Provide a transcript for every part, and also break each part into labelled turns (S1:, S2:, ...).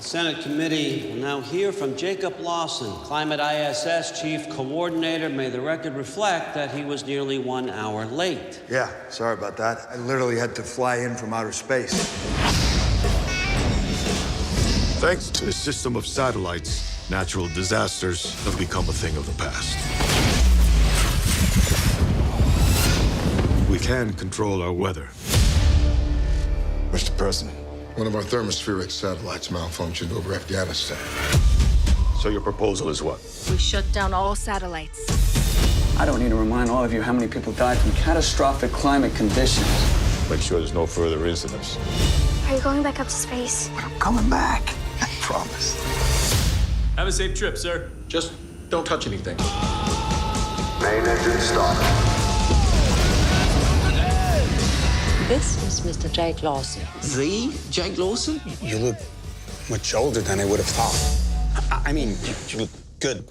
S1: Senate committee will now hear from Jacob Lawson, Climate ISS Chief Coordinator. May the record reflect that he was nearly 1 hour late.
S2: Yeah, sorry about that. I literally had to fly in from outer space.
S3: Thanks to a system of satellites, natural disasters have become a thing of the past. We can control our weather.
S4: Mr. President, one of our thermospheric satellites malfunctioned over Afghanistan.
S3: So your proposal is what?
S5: We shut down all satellites.
S6: I don't need to remind all of you how many people died from catastrophic climate conditions.
S3: Make sure there's no further incidents.
S7: Are you going back up to space?
S2: I'm coming back. I promise.
S8: Have a safe trip, sir.
S4: Just don't touch anything.
S2: Main engine start.
S9: This is Mr. Jake Lawson.
S6: The Jake Lawson?
S10: You look much older than I would have thought. I mean, you look good.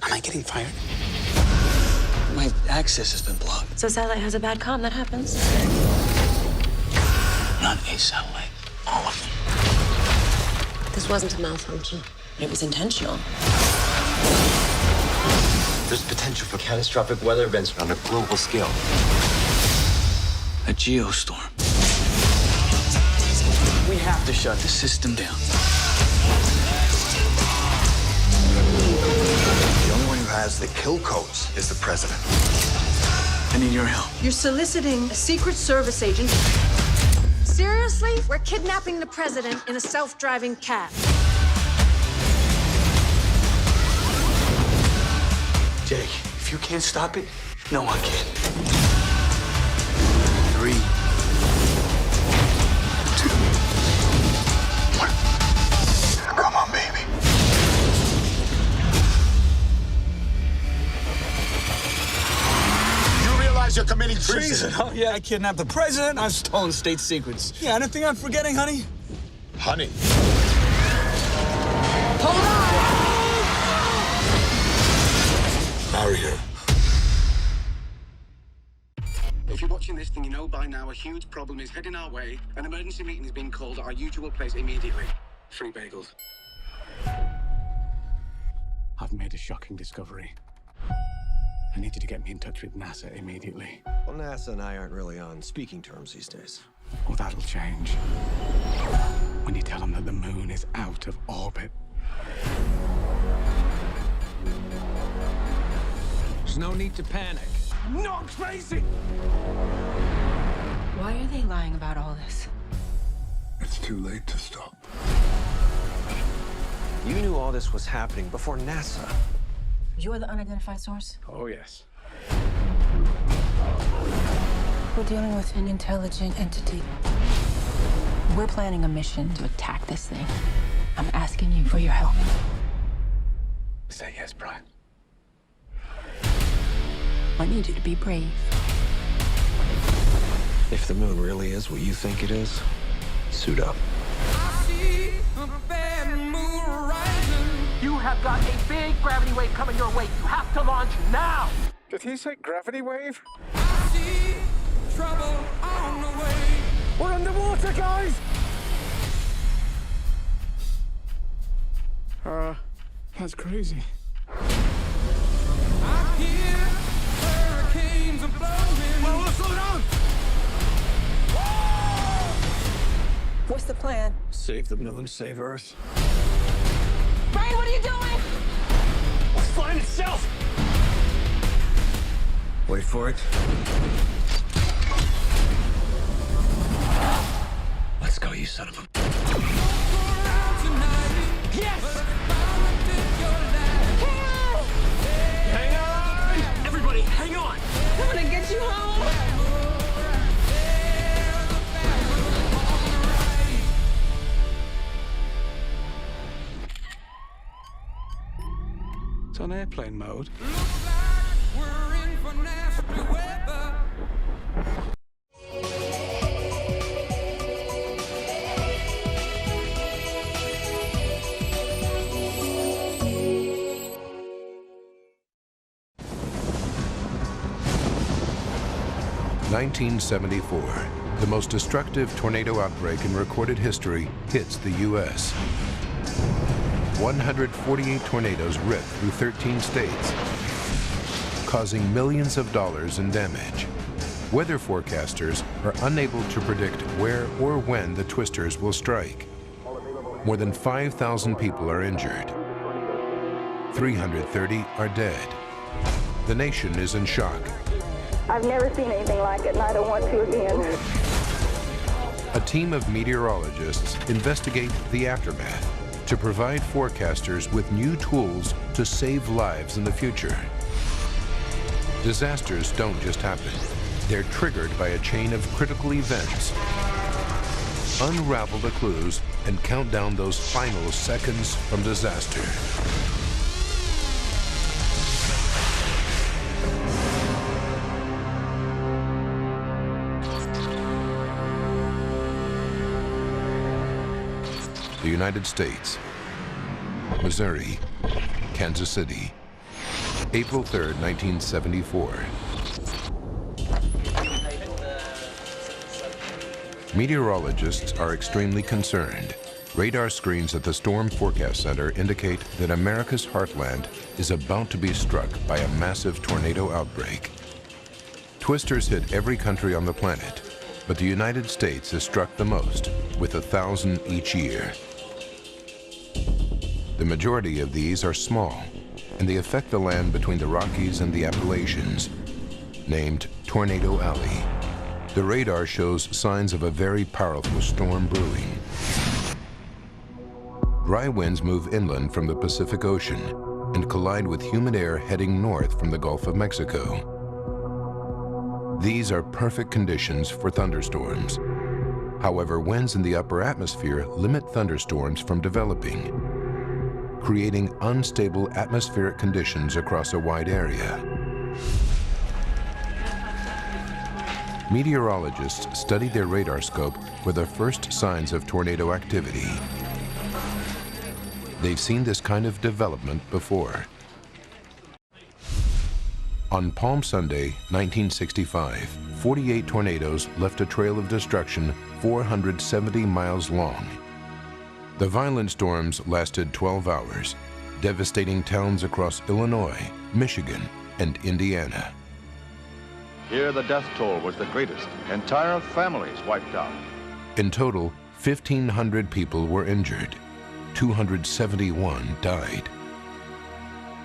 S10: Am I getting fired? My access has been blocked.
S5: So satellite has a bad comm, that happens.
S10: Not a satellite, all of them.
S9: This wasn't a malfunction. It was intentional.
S11: There's potential for catastrophic weather events on a global scale.
S6: A geostorm. We have to shut the system down.
S2: The only one who has the kill codes is the president.
S6: I need your help.
S5: You're soliciting a Secret Service agent.
S7: Seriously? We're kidnapping the president in a self-driving cab.
S6: Jake, if you can't stop it, no one can. 3, 2, 1.
S2: Come on, baby.
S3: You realize you're committing treason?
S10: Oh, yeah, I kidnapped the president. I've stolen state secrets. Yeah, anything I'm forgetting, honey?
S3: Honey.
S4: Out of here.
S12: If you're watching this, then you know by now a huge problem is heading our way. An emergency meeting is being called at our usual place immediately. Free bagels.
S10: I've made a shocking discovery. I need you to get me in touch with NASA immediately.
S11: Well, NASA and I aren't really on speaking terms these days.
S10: Oh, that'll change. When you tell them that the moon is out of orbit.
S11: There's no need to panic.
S10: I'm not crazy!
S5: Why are they lying about all this?
S4: It's too late to stop.
S11: You knew all this was happening before NASA.
S5: You're the unidentified source?
S10: Oh, yes.
S5: We're dealing with an intelligent entity. We're planning a mission to attack this thing. I'm asking you for your help.
S10: Say yes, Brian.
S5: I need you to be brave.
S11: If the moon really is what you think it is, suit up.
S8: You have got a big gravity wave coming your way. You have to launch now.
S10: Did he say gravity wave?
S8: Trouble on the way.
S10: We're underwater, guys! That's crazy.
S8: I hear hurricanes are blowing.
S10: Whoa, slow down!
S5: What's the plan?
S6: Save the moon, save Earth.
S5: Brian, what are you doing?
S10: It's flying itself!
S11: Wait for it.
S6: Let's go, you son of a...
S8: Yes! Hang on! Everybody, hang on!
S5: I'm gonna get you home!
S10: It's on airplane mode.
S8: We're in for nasty weather.
S13: (1974). The most destructive tornado outbreak in recorded history hits the U.S. 148 tornadoes ripped through 13 states, causing millions of dollars in damage. Weather forecasters are unable to predict where or when the twisters will strike. More than 5,000 people are injured. 330 are dead. The nation is in shock.
S14: I've never seen anything like it, and I don't want to again.
S13: A team of meteorologists investigate the aftermath to provide forecasters with new tools to save lives in the future. Disasters don't just happen. They're triggered by a chain of critical events. Unravel the clues and count down those final seconds from disaster. The United States, Missouri, Kansas City, April 3rd, 1974. Meteorologists are extremely concerned. Radar screens at the Storm Forecast Center indicate that America's heartland is about to be struck by a massive tornado outbreak. Twisters hit every country on the planet, but the United States is struck the most, with 1,000 each year. The majority of these are small, and they affect the land between the Rockies and the Appalachians, named Tornado Alley. The radar shows signs of a very powerful storm brewing. Dry winds move inland from the Pacific Ocean and collide with humid air heading north from the Gulf of Mexico. These are perfect conditions for thunderstorms. However, winds in the upper atmosphere limit thunderstorms from developing, creating unstable atmospheric conditions across a wide area. Meteorologists studied their radar scope for the first signs of tornado activity. They've seen this kind of development before. On Palm Sunday, 1965, 48 tornadoes left a trail of destruction 470 miles long. The violent storms lasted 12 hours, devastating towns across Illinois, Michigan, and Indiana.
S15: Here, the death toll was the greatest. Entire families wiped out.
S13: In total, 1,500 people were injured. 271 died.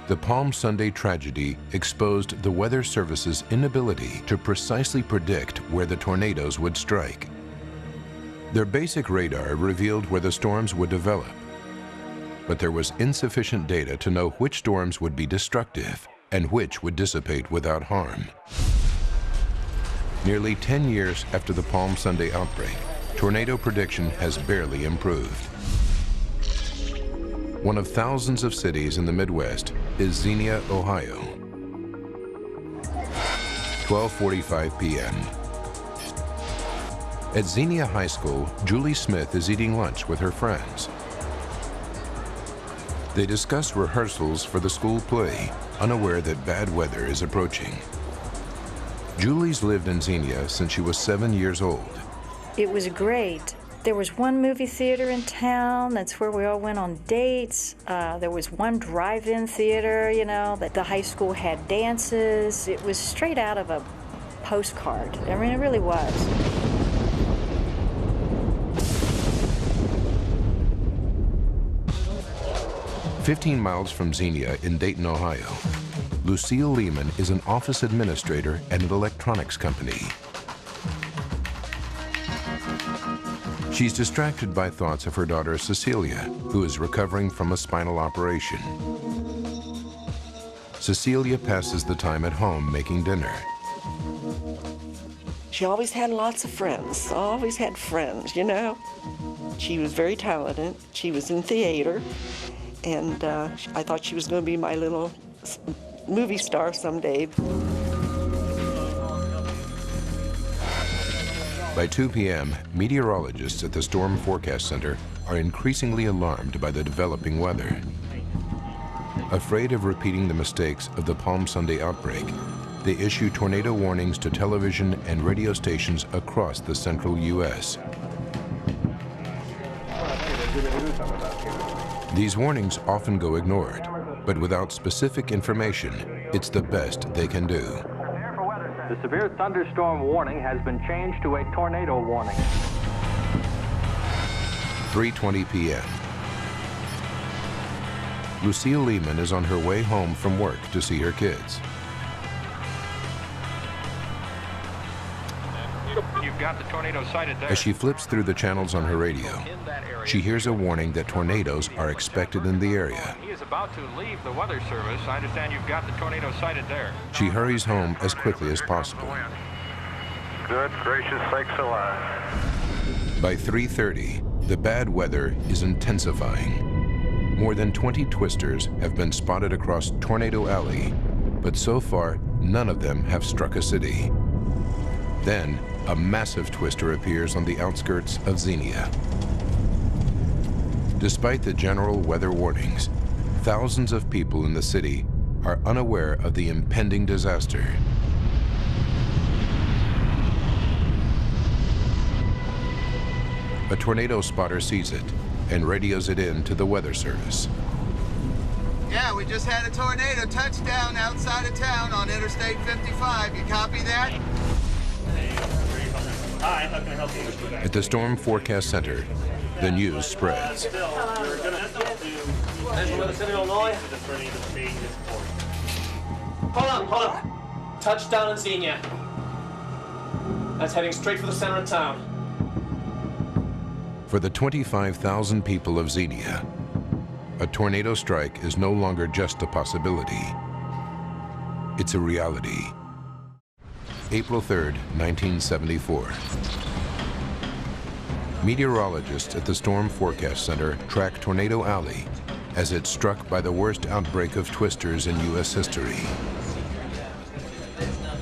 S13: The Palm Sunday tragedy exposed the Weather Service's inability to precisely predict where the tornadoes would strike. Their basic radar revealed where the storms would develop, but there was insufficient data to know which storms would be destructive and which would dissipate without harm. Nearly 10 years after the Palm Sunday outbreak, tornado prediction has barely improved. One of thousands of cities in the Midwest is Xenia, Ohio. 12:45 p.m. At Xenia High School, Julie Smith is eating lunch with her friends. They discuss rehearsals for the school play, unaware that bad weather is approaching. Julie's lived in Xenia since she was 7 years old.
S14: It was great. There was one movie theater in town. That's where we all went on dates. There was one drive-in theater, you know, that the high school had dances. It was straight out of a postcard. I mean, it really was.
S13: "15 miles from Xenia in Dayton, Ohio, Lucille Lehman is an office administrator at an electronics company. She's distracted by thoughts of her daughter Cecilia, who is recovering from a spinal operation. Cecilia passes the time at home making dinner.
S16: She always had lots of friends, always had friends, you know. She was very talented. She was in theater, and I thought she was going to be my little movie star someday.
S13: By 2 p.m., meteorologists at the Storm Forecast Center are increasingly alarmed by the developing weather. Afraid of repeating the mistakes of the Palm Sunday outbreak, they issue tornado warnings to television and radio stations across the central U.S. These warnings often go ignored, but without specific information, it's the best they can do.
S8: The severe thunderstorm warning has been changed to a tornado warning.
S13: 3:20 p.m. Lucille Lehman is on her way home from work to see her kids.
S17: You've got the tornado sighted there.
S13: As she flips through the channels on her radio, she hears a warning that tornadoes are expected in the area.
S17: He is about to leave the weather service. I understand you've got the tornado sighted there.
S13: She hurries home as quickly as possible.
S15: Good gracious sakes alive.
S13: By 3:30, the bad weather is intensifying. More than 20 twisters have been spotted across Tornado Alley, but so far, none of them have struck a city. Then, a massive twister appears on the outskirts of Xenia. Despite the general weather warnings, thousands of people in the city are unaware of the impending disaster. A tornado spotter sees it and radios it in to the weather service.
S18: Yeah, we just had a tornado touchdown outside of town on Interstate 55. You copy that?
S19: Hi, how can I help you?
S13: At the Storm Forecast Center, the news spreads.
S19: Hold on. Touchdown in Xenia. That's heading straight for the center of town.
S13: For the 25,000 people of Xenia, a tornado strike is no longer just a possibility. It's a reality. April 3rd, 1974. Meteorologists at the Storm Forecast Center track Tornado Alley as it's struck by the worst outbreak of twisters in U.S. history.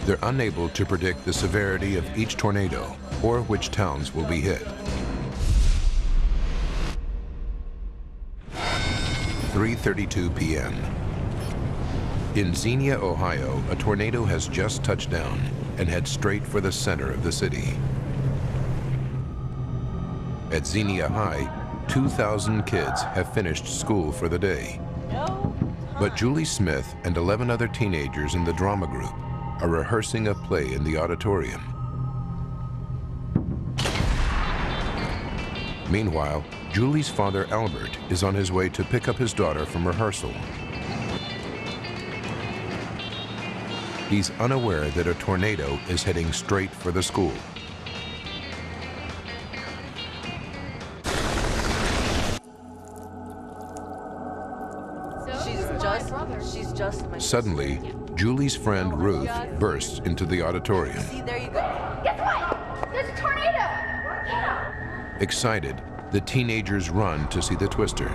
S13: They're unable to predict the severity of each tornado or which towns will be hit. 3:32 p.m. In Xenia, Ohio, a tornado has just touched down and head straight for the center of the city. At Xenia High, 2,000 kids have finished school for the day. But Julie Smith and 11 other teenagers in the drama group are rehearsing a play in the auditorium. Meanwhile, Julie's father, Albert, is on his way to pick up his daughter from rehearsal. He's unaware that a tornado is heading straight for the school.
S20: She's just my
S13: Suddenly, Julie's friend Ruth bursts into the auditorium.
S20: See, there you go. Guess what? There's a tornado!
S13: Excited, the teenagers run to see the twister.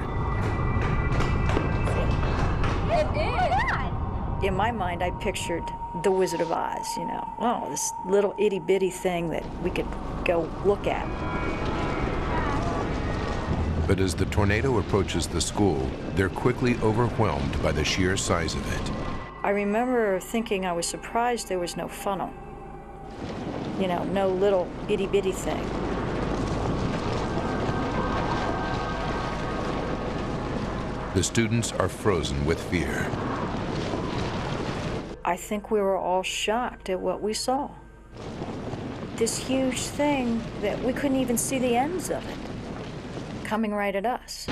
S14: In my mind, I pictured the Wizard of Oz, you know. Oh, this little itty-bitty thing that we could go look at.
S13: But as the tornado approaches the school, they're quickly overwhelmed by the sheer size of it.
S14: I remember thinking I was surprised there was no funnel. You know, no little itty-bitty thing.
S13: The students are frozen with fear.
S14: I think we were all shocked at what we saw. This huge thing that we couldn't even see the ends of it, coming right at us.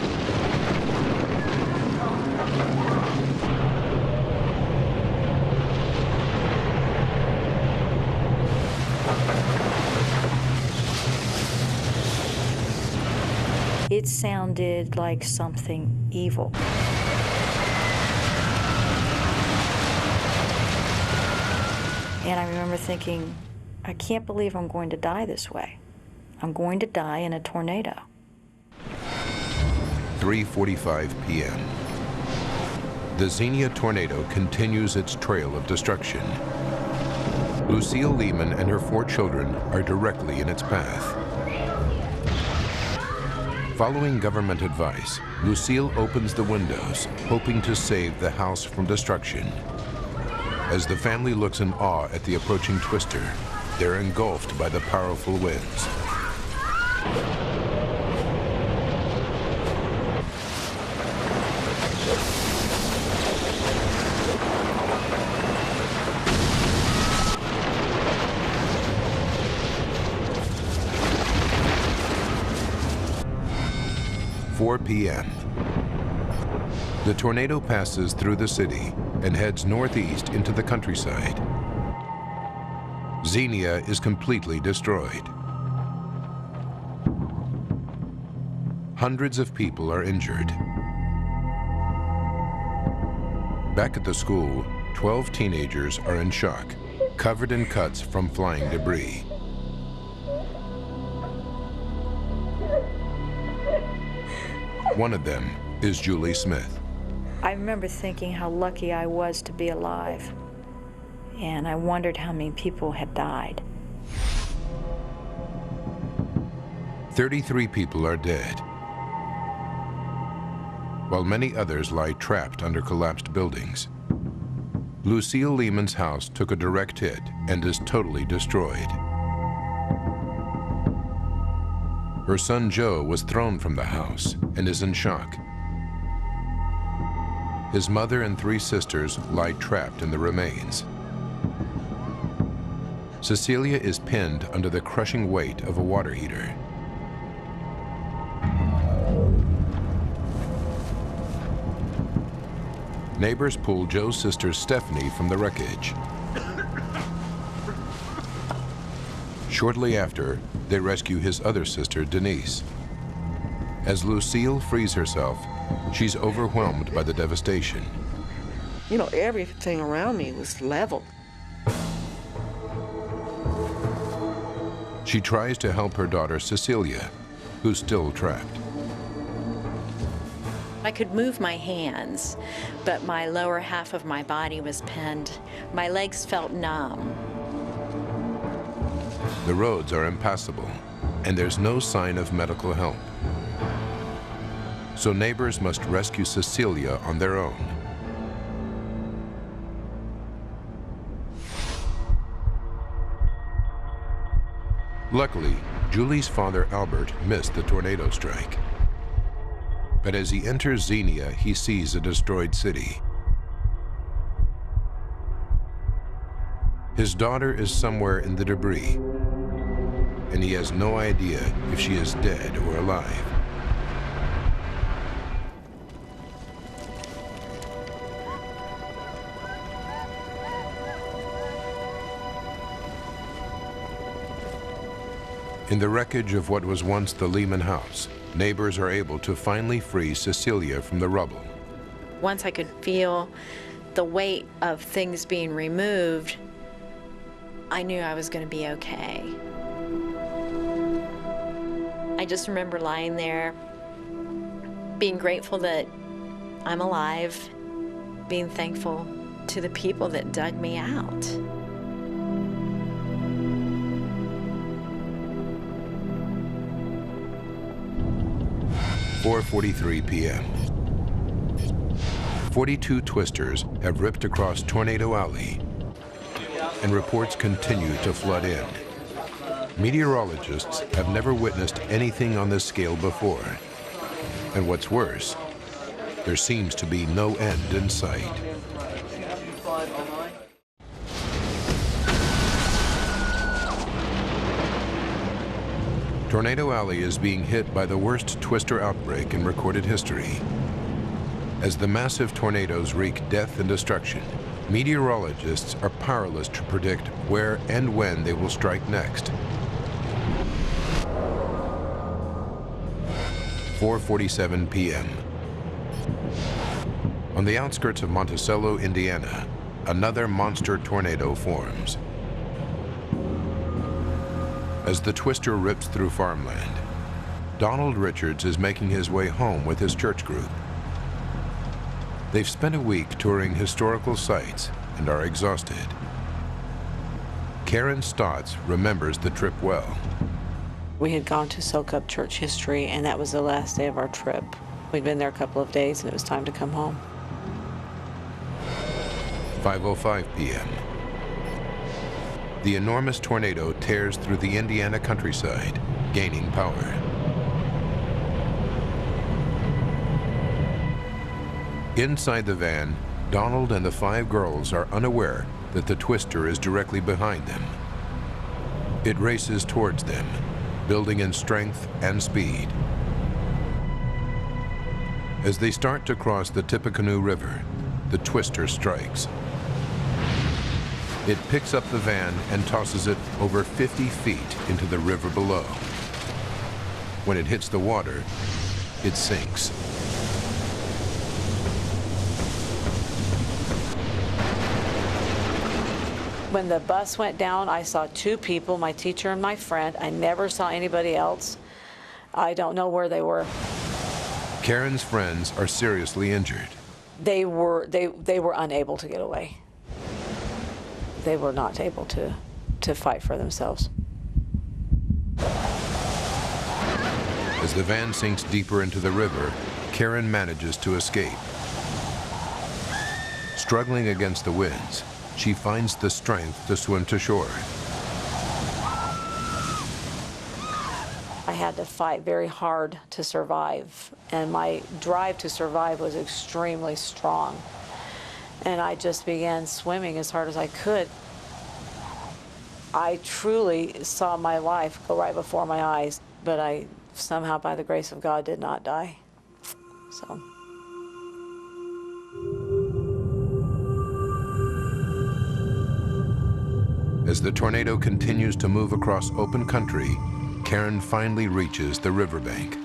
S14: It sounded like something evil. And I remember thinking, I can't believe I'm going to die this way. I'm going to die in a tornado.
S13: 3:45 p.m. The Xenia tornado continues its trail of destruction. Lucille Lehman and her 4 children are directly in its path. Following government advice, Lucille opens the windows, hoping to save the house from destruction. As the family looks in awe at the approaching twister, they're engulfed by the powerful winds. "4 p.m. The tornado passes through the city and heads northeast into the countryside. Xenia is completely destroyed. Hundreds of people are injured. Back at the school, 12 teenagers are in shock, covered in cuts from flying debris. One of them is Julie Smith.
S14: I remember thinking how lucky I was to be alive, and I wondered how many people had died.
S13: 33 people are dead, while many others lie trapped under collapsed buildings. Lucille Lehman's house took a direct hit and is totally destroyed. Her son Joe was thrown from the house and is in shock. His mother and 3 sisters lie trapped in the remains. Cecilia is pinned under the crushing weight of a water heater. Neighbors pull Joe's sister Stephanie from the wreckage. Shortly after, they rescue his other sister, Denise. As Lucille frees herself, she's overwhelmed by the devastation.
S16: You know, everything around me was leveled.
S13: She tries to help her daughter, Cecilia, who's still trapped.
S5: I could move my hands, but my lower half of my body was pinned. My legs felt numb.
S13: The roads are impassable, and there's no sign of medical help. So neighbors must rescue Cecilia on their own. Luckily, Julie's father, Albert, missed the tornado strike. But as he enters Xenia, he sees a destroyed city. His daughter is somewhere in the debris, and he has no idea if she is dead or alive. In the wreckage of what was once the Lehman house, neighbors are able to finally free Cecilia from the rubble.
S5: Once I could feel the weight of things being removed, I knew I was going to be okay. I just remember lying there, being grateful that I'm alive, being thankful to the people that dug me out.
S13: At 4:43 p.m. 42 twisters have ripped across Tornado Alley, and reports continue to flood in. Meteorologists have never witnessed anything on this scale before. And what's worse, there seems to be no end in sight. Tornado Alley is being hit by the worst twister outbreak in recorded history. As the massive tornadoes wreak death and destruction, meteorologists are powerless to predict where and when they will strike next. 4:47 p.m. On the outskirts of Monticello, Indiana, another monster tornado forms. As the twister rips through farmland, Donald Richards is making his way home with his church group. They've spent a week touring historical sites and are exhausted. Karen Stotts remembers the trip well.
S9: We had gone to soak up church history, and that was the last day of our trip. We'd been there a couple of days, and it was time to come home.
S13: 5:05 p.m. The enormous tornado tears through the Indiana countryside, gaining power. Inside the van, Donald and the 5 girls are unaware that the twister is directly behind them. It races towards them, building in strength and speed. As they start to cross the Tippecanoe River, the twister strikes. It picks up the van and tosses it over 50 feet into the river below. When it hits the water, it sinks.
S9: When the bus went down, I saw 2 people, my teacher and my friend. I never saw anybody else. I don't know where they were.
S13: Karen's friends are seriously injured.
S9: They were unable to get away. They were not able to fight for themselves.
S13: As the van sinks deeper into the river, Karen manages to escape. Struggling against the winds, she finds the strength to swim to shore.
S9: I had to fight very hard to survive, and my drive to survive was extremely strong. And I just began swimming as hard as I could. I truly saw my life go right before my eyes, but I somehow, by the grace of God, did not die. So.
S13: As the tornado continues to move across open country, Karen finally reaches the riverbank.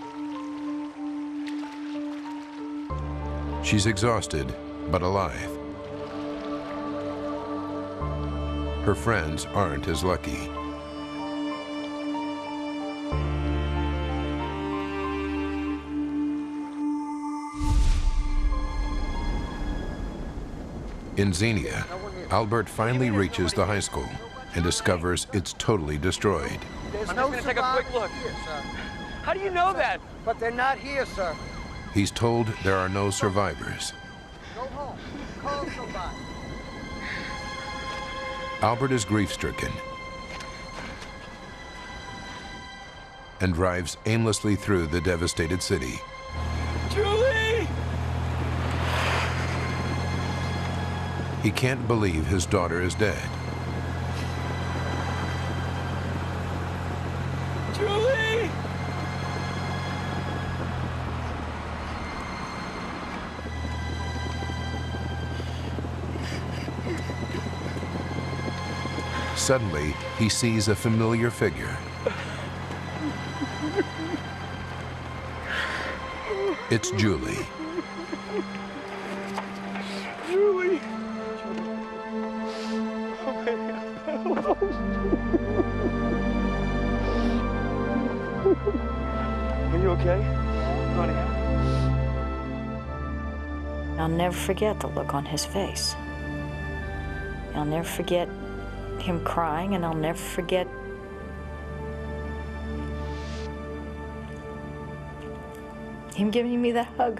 S13: She's exhausted, but alive. Her friends aren't as lucky. In Xenia, Albert finally reaches the high school and discovers it's totally destroyed.
S18: I'm going to take a quick look. Here, sir.
S19: How do you know that?
S18: But they're not here, sir.
S13: He's told there are no survivors.
S18: Go home. Call somebody.
S13: Albert is grief-stricken and drives aimlessly through the devastated city.
S19: Julie!
S13: He can't believe his daughter is dead.
S19: Julie!
S13: Suddenly, he sees a familiar figure. It's Julie.
S19: Julie! Are you okay, honey?
S14: I'll never forget the look on his face. I'll never forget him crying, and I'll never forget him giving me that hug.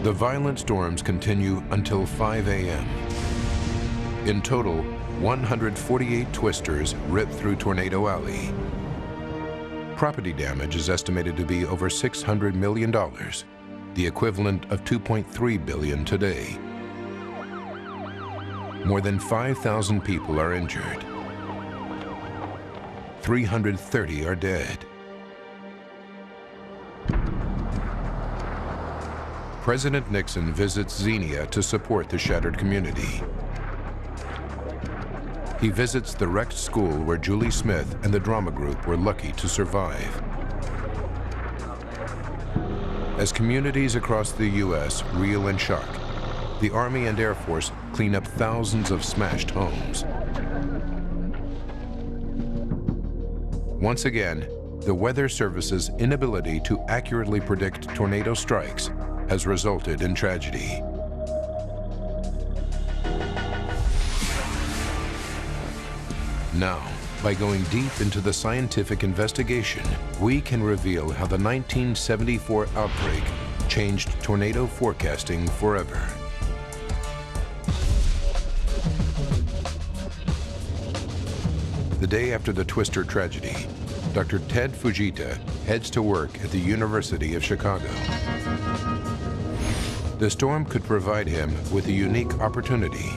S13: The violent storms continue until 5 a.m. In total, 148 twisters rip through Tornado Alley. Property damage is estimated to be over $600 million, the equivalent of $2.3 billion today. More than 5,000 people are injured. 330 are dead. President Nixon visits Xenia to support the shattered community. He visits the wrecked school where Julie Smith and the drama group were lucky to survive. As communities across the U.S. reel in shock, the Army and Air Force clean up thousands of smashed homes. Once again, the Weather Service's inability to accurately predict tornado strikes has resulted in tragedy. Now, By going deep into the scientific investigation, we can reveal how the 1974 outbreak changed tornado forecasting forever. The day after the Twister tragedy, Dr. Ted Fujita heads to work at the University of Chicago. The storm could provide him with a unique opportunity.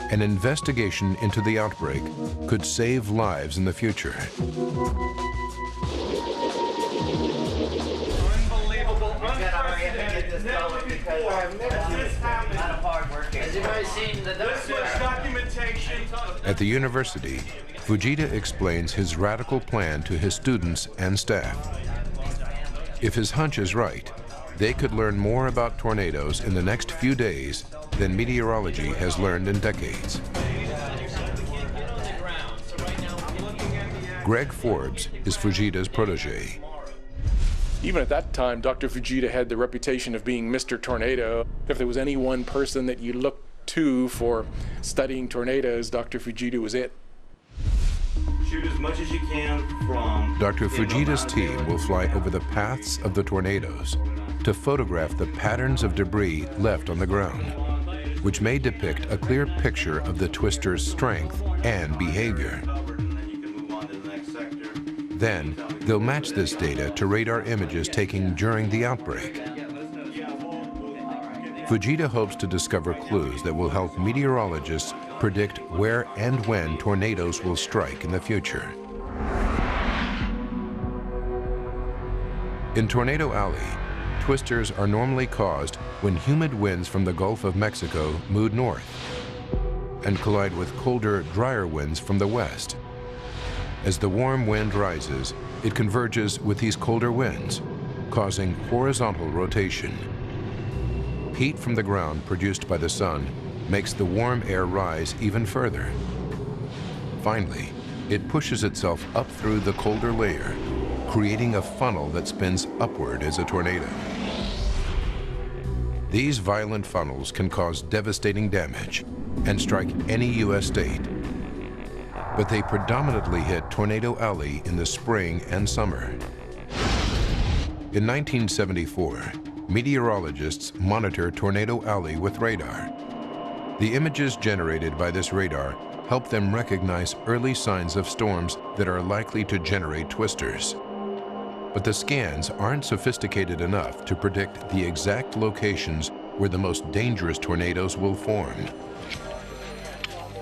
S13: An investigation into the outbreak could save lives in the future.
S19: Unbelievable. Has anybody seen the documentation?
S13: At the university, Fujita explains his radical plan to his students and staff. If his hunch is right, they could learn more about tornadoes in the next few days than meteorology has learned in decades. Greg Forbes is Fujita's protege.
S21: Even at that time, Dr. Fujita had the reputation of being Mr. Tornado. If there was any one person that you looked to for studying tornadoes, Dr. Fujita was it.
S22: Shoot as much as you can from...
S13: Dr. Fujita's team will fly over the paths of the tornadoes to photograph the patterns of debris left on the ground, which may depict a clear picture of the twister's strength and behavior. Then, they'll match this data to radar images taken during the outbreak. Fujita hopes to discover clues that will help meteorologists predict where and when tornadoes will strike in the future. In Tornado Alley, twisters are normally caused when humid winds from the Gulf of Mexico move north and collide with colder, drier winds from the west. As the warm wind rises, it converges with these colder winds, causing horizontal rotation. Heat from the ground produced by the sun makes the warm air rise even further. Finally, it pushes itself up through the colder layer, creating a funnel that spins upward as a tornado. These violent funnels can cause devastating damage and strike any U.S. state, but they predominantly hit Tornado Alley in the spring and summer. In 1974, meteorologists monitor Tornado Alley with radar. The images generated by this radar help them recognize early signs of storms that are likely to generate twisters. But the scans aren't sophisticated enough to predict the exact locations where the most dangerous tornadoes will form.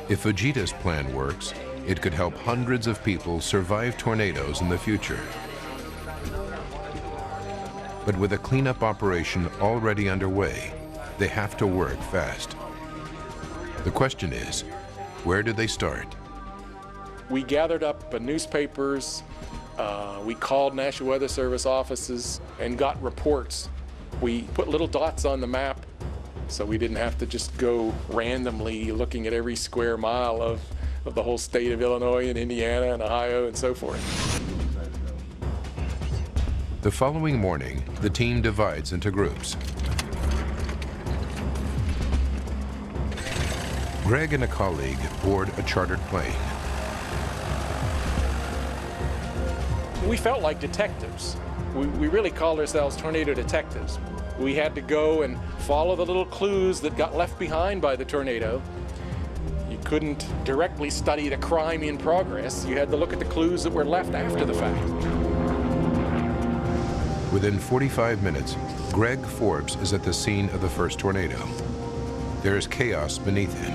S13: If Fujita's plan works, it could help hundreds of people survive tornadoes in the future. But with a cleanup operation already underway, they have to work fast. The question is, where do they start?
S21: We gathered up newspapers, we called National Weather Service offices and got reports. We put little dots on the map so we didn't have to just go randomly looking at every square mile of the whole state of Illinois and Indiana and Ohio and so forth.
S13: The following morning, the team divides into groups. Greg and a colleague board a chartered plane.
S21: We felt like detectives. We really called ourselves tornado detectives. We had to go and follow the little clues that got left behind by the tornado. You couldn't directly study the crime in progress. You had to look at the clues that were left after the fact.
S13: Within 45 minutes, Greg Forbes is at the scene of the first tornado. There is chaos beneath him.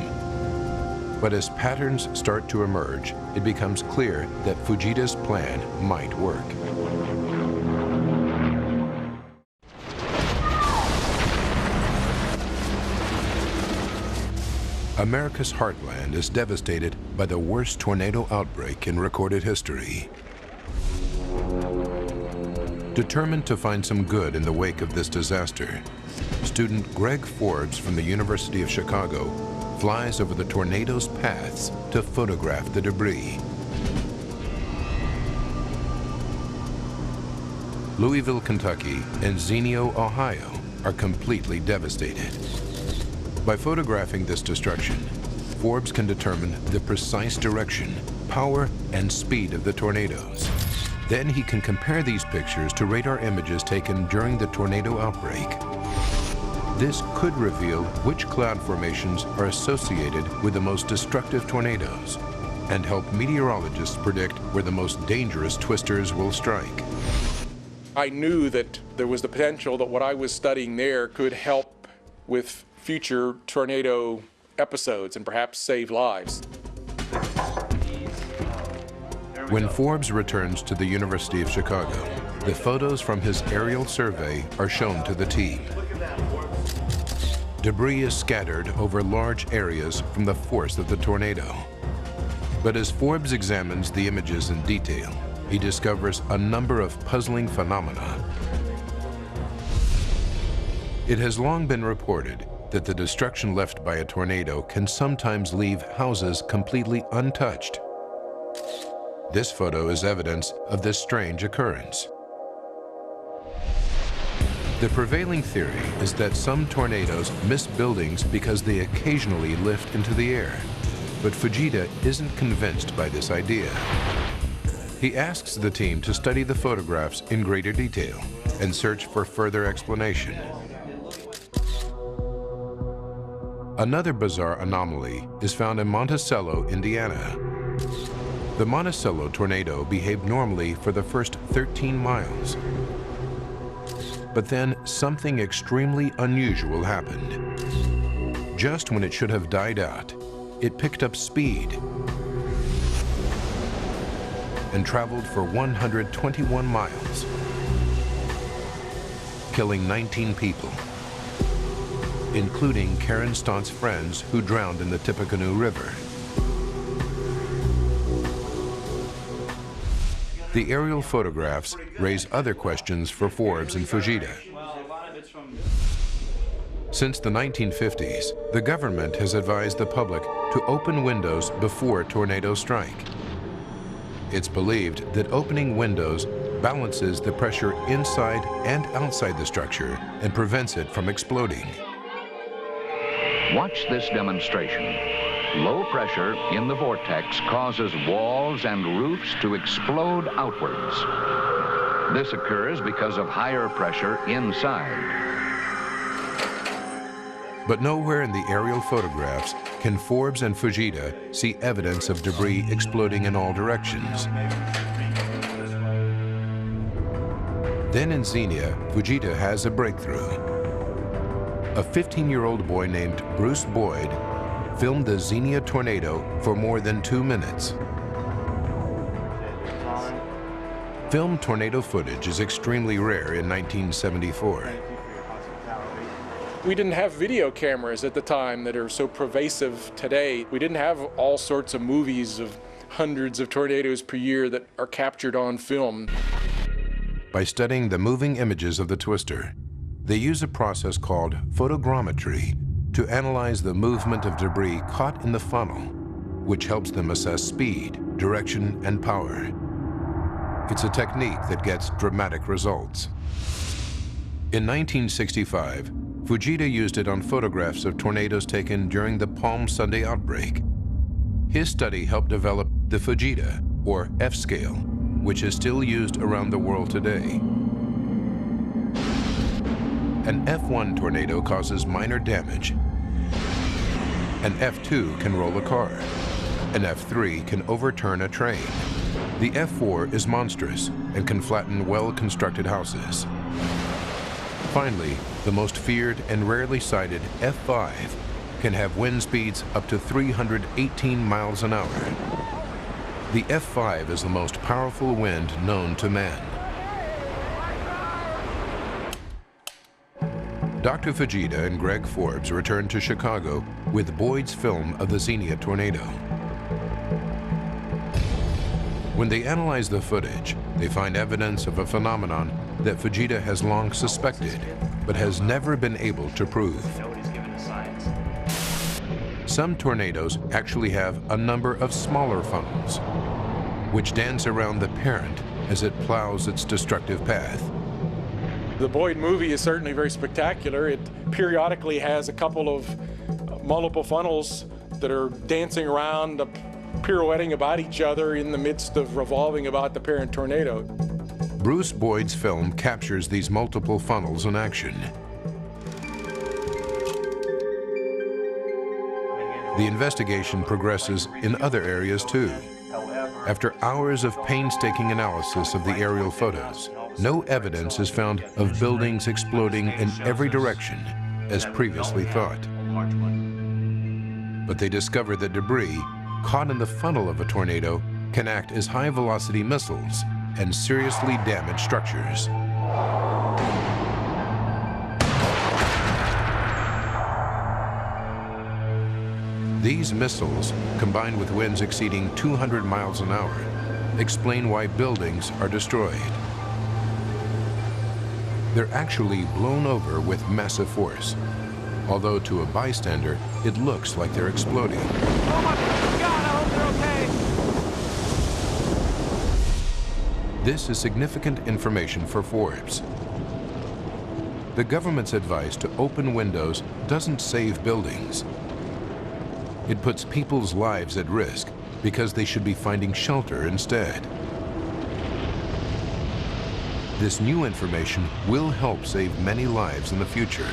S13: But as patterns start to emerge, it becomes clear that Fujita's plan might work. America's heartland is devastated by the worst tornado outbreak in recorded history. Determined to find some good in the wake of this disaster, student Greg Forbes from the University of Chicago flies over the tornado's paths to photograph the debris. Louisville, Kentucky, and Xenia, Ohio are completely devastated. By photographing this destruction, Forbes can determine the precise direction, power, and speed of the tornadoes. Then he can compare these pictures to radar images taken during the tornado outbreak. This could reveal which cloud formations are associated with the most destructive tornadoes and help meteorologists predict where the most dangerous twisters will strike.
S21: I knew that there was the potential that what I was studying there could help with future tornado episodes and perhaps save lives.
S13: When Forbes returns to the University of Chicago, the photos from his aerial survey are shown to the team. Debris is scattered over large areas from the force of the tornado. But as Forbes examines the images in detail, he discovers a number of puzzling phenomena. It has long been reported that the destruction left by a tornado can sometimes leave houses completely untouched. This photo is evidence of this strange occurrence. The prevailing theory is that some tornadoes miss buildings because they occasionally lift into the air. But Fujita isn't convinced by this idea. He asks the team to study the photographs in greater detail and search for further explanation. Another bizarre anomaly is found in Monticello, Indiana. The Monticello tornado behaved normally for the first 13 miles. But then something extremely unusual happened. Just when it should have died out, it picked up speed and traveled for 121 miles, killing 19 people, including Karen Stont's friends who drowned in the Tippecanoe River. The aerial photographs raise other questions for Forbes and Fujita. Since the 1950s, the government has advised the public to open windows before tornadoes strike. It's believed that opening windows balances the pressure inside and outside the structure and prevents it from exploding.
S1: Watch this demonstration. Low pressure in the vortex causes walls and roofs to explode outwards. This occurs because of higher pressure inside.
S13: But nowhere in the aerial photographs can Forbes and Fujita see evidence of debris exploding in all directions. Then in Xenia, Fujita has a breakthrough. A 15-year-old boy named Bruce Boyd filmed the Xenia tornado for more than 2 minutes. Filmed tornado footage is extremely rare in 1974.
S21: We didn't have video cameras at the time that are so pervasive today. We didn't have all sorts of movies of hundreds of tornadoes per year that are captured on film.
S13: By studying the moving images of the twister, they use a process called photogrammetry to analyze the movement of debris caught in the funnel, which helps them assess speed, direction, and power. It's a technique that gets dramatic results. In 1965, Fujita used it on photographs of tornadoes taken during the Palm Sunday outbreak. His study helped develop the Fujita, or F-scale, which is still used around the world today. An F1 tornado causes minor damage. An F2 can roll a car. An F3 can overturn a train. The F4 is monstrous and can flatten well-constructed houses. Finally, the most feared and rarely sighted F5 can have wind speeds up to 318 miles an hour. The F5 is the most powerful wind known to man. Dr. Fujita and Greg Forbes returned to Chicago with Boyd's film of the Xenia tornado. When they analyze the footage, they find evidence of a phenomenon that Fujita has long suspected, but has never been able to prove. Some tornadoes actually have a number of smaller funnels, which dance around the parent as it plows its destructive path.
S21: The Boyd movie is certainly very spectacular. It periodically has a couple of multiple funnels that are dancing around, pirouetting about each other in the midst of revolving about the parent tornado.
S13: Bruce Boyd's film captures these multiple funnels in action. The investigation progresses in other areas too. After hours of painstaking analysis of the aerial photos, no evidence is found of buildings exploding in every direction, as previously thought. But they discover that debris caught in the funnel of a tornado can act as high-velocity missiles and seriously damage structures. These missiles, combined with winds exceeding 200 miles an hour, explain why buildings are destroyed. They're actually blown over with massive force, although to a bystander, it looks like they're exploding.
S17: Oh my God, I hope they're okay.
S13: This is significant information for Forbes. The government's advice to open windows doesn't save buildings. It puts people's lives at risk because they should be finding shelter instead. This new information will help save many lives in the future.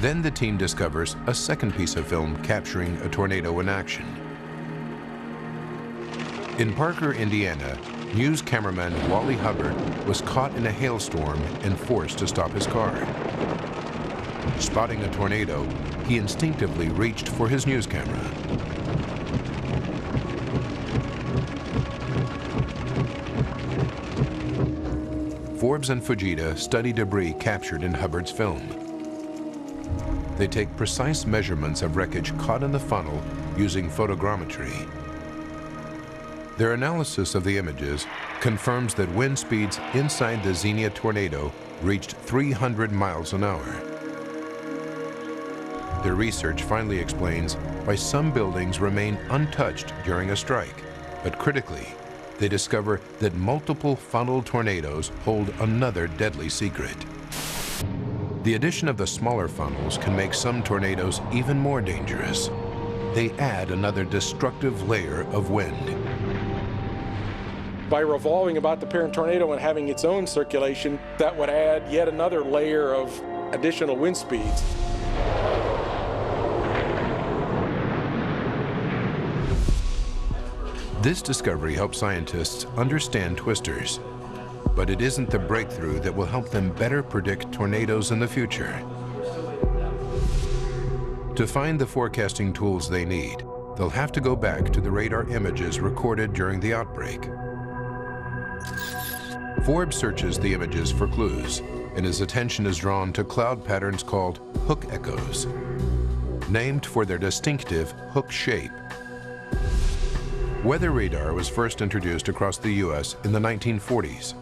S13: Then the team discovers a second piece of film capturing a tornado in action. In Parker, Indiana, news cameraman Wally Hubbard was caught in a hailstorm and forced to stop his car. Spotting a tornado, he instinctively reached for his news camera. Forbes and Fujita study debris captured in Hubbard's film. They take precise measurements of wreckage caught in the funnel using photogrammetry. Their analysis of the images confirms that wind speeds inside the Xenia tornado reached 300 miles an hour. Their research finally explains why some buildings remain untouched during a strike, but critically, they discover that multiple funnel tornadoes hold another deadly secret. The addition of the smaller funnels can make some tornadoes even more dangerous. They add another destructive layer of wind.
S21: By revolving about the parent tornado and having its own circulation, that would add yet another layer of additional wind speeds.
S13: This discovery helps scientists understand twisters, but it isn't the breakthrough that will help them better predict tornadoes in the future. To find the forecasting tools they need, they'll have to go back to the radar images recorded during the outbreak. Forbes searches the images for clues, and his attention is drawn to cloud patterns called hook echoes, named for their distinctive hook shape. Weather radar was first introduced across the U.S. in the 1940s.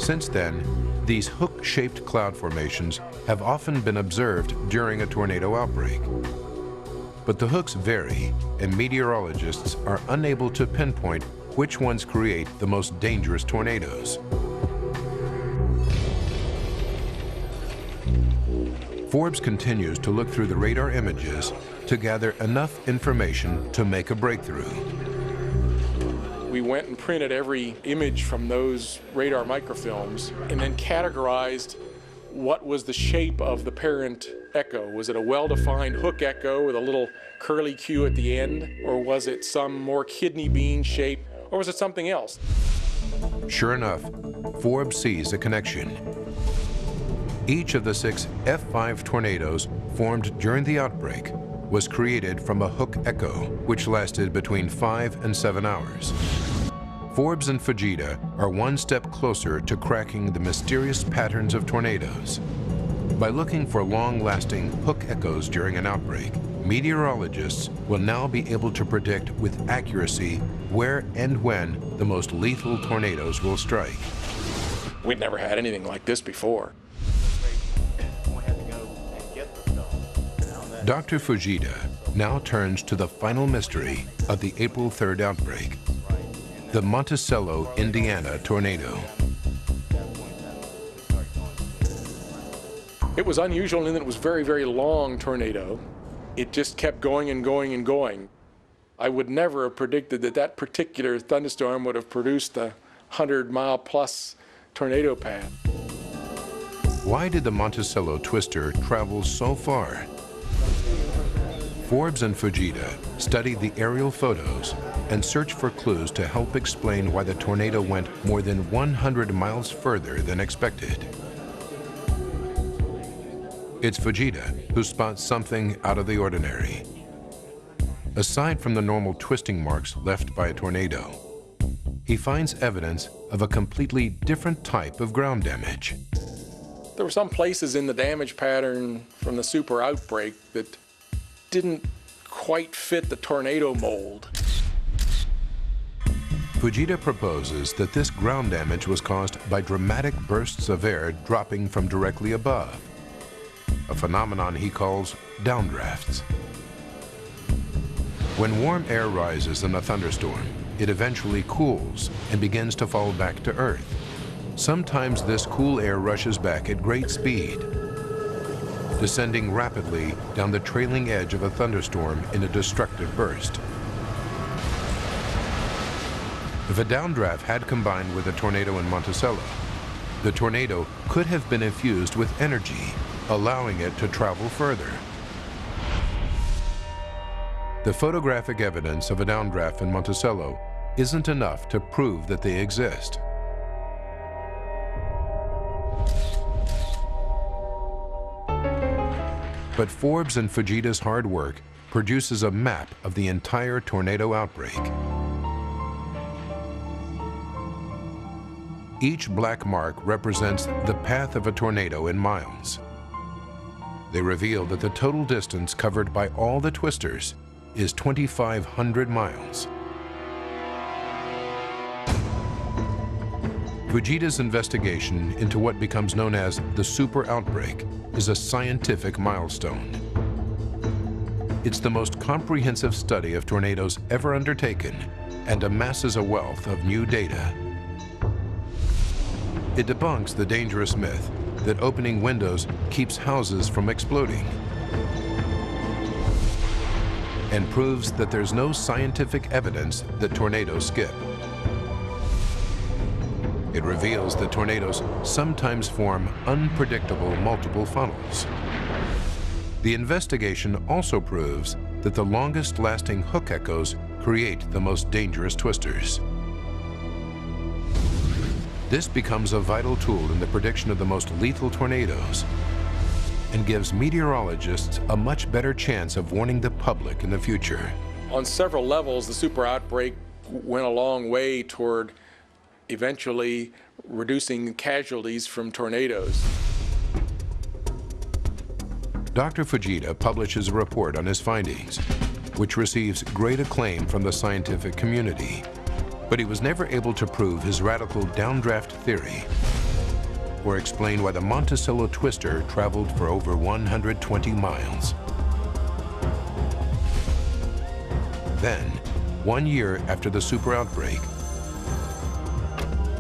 S13: Since then, these hook-shaped cloud formations have often been observed during a tornado outbreak. But the hooks vary, and meteorologists are unable to pinpoint which ones create the most dangerous tornadoes. Forbes continues to look through the radar images to gather enough information to make a breakthrough.
S21: We went and printed every image from those radar microfilms and then categorized what was the shape of the parent echo. Was it a well-defined hook echo with a little curly Q at the end, or was it some more kidney bean shape, or was it something else?
S13: Sure enough, Forbes sees a connection. Each of the 6 F5 tornadoes formed during the outbreak was created from a hook echo, which lasted between 5 and 7 hours. Forbes and Fujita are one step closer to cracking the mysterious patterns of tornadoes. By looking for long-lasting hook echoes during an outbreak, meteorologists will now be able to predict with accuracy where and when the most lethal tornadoes will strike.
S21: We'd never had anything like this before.
S13: Dr. Fujita now turns to the final mystery of the April 3rd outbreak. the Monticello, Indiana tornado.
S21: It was unusual in that it was a very, very long tornado. It just kept going and going and going. I would never have predicted that that particular thunderstorm would have produced a 100-mile-plus tornado path.
S13: Why did the Monticello twister travel so far? Forbes and Fujita studied the aerial photos and searched for clues to help explain why the tornado went more than 100 miles further than expected. It's Fujita who spots something out of the ordinary. Aside from the normal twisting marks left by a tornado, he finds evidence of a completely different type of ground damage.
S21: There were some places in the damage pattern from the super outbreak that didn't quite fit the tornado mold.
S13: Fujita proposes that this ground damage was caused by dramatic bursts of air dropping from directly above, a phenomenon he calls downdrafts. When warm air rises in a thunderstorm, it eventually cools and begins to fall back to Earth. Sometimes this cool air rushes back at great speed, descending rapidly down the trailing edge of a thunderstorm in a destructive burst. If a downdraft had combined with a tornado in Monticello, the tornado could have been infused with energy, allowing it to travel further. The photographic evidence of a downdraft in Monticello isn't enough to prove that they exist. But Forbes and Fujita's hard work produces a map of the entire tornado outbreak. Each black mark represents the path of a tornado in miles. They reveal that the total distance covered by all the twisters is 2,500 miles. Fujita's investigation into what becomes known as the super outbreak is a scientific milestone. It's the most comprehensive study of tornadoes ever undertaken and amasses a wealth of new data. It debunks the dangerous myth that opening windows keeps houses from exploding, and proves that there's no scientific evidence that tornadoes skip. It reveals that tornadoes sometimes form unpredictable multiple funnels. The investigation also proves that the longest-lasting hook echoes create the most dangerous twisters. This becomes a vital tool in the prediction of the most lethal tornadoes and gives meteorologists a much better chance of warning the public in the future.
S21: On several levels, the super outbreak went a long way toward eventually reducing casualties from tornadoes.
S13: Dr. Fujita publishes a report on his findings, which receives great acclaim from the scientific community. But he was never able to prove his radical downdraft theory or explain why the Monticello twister traveled for over 120 miles. Then, 1 year after the super outbreak,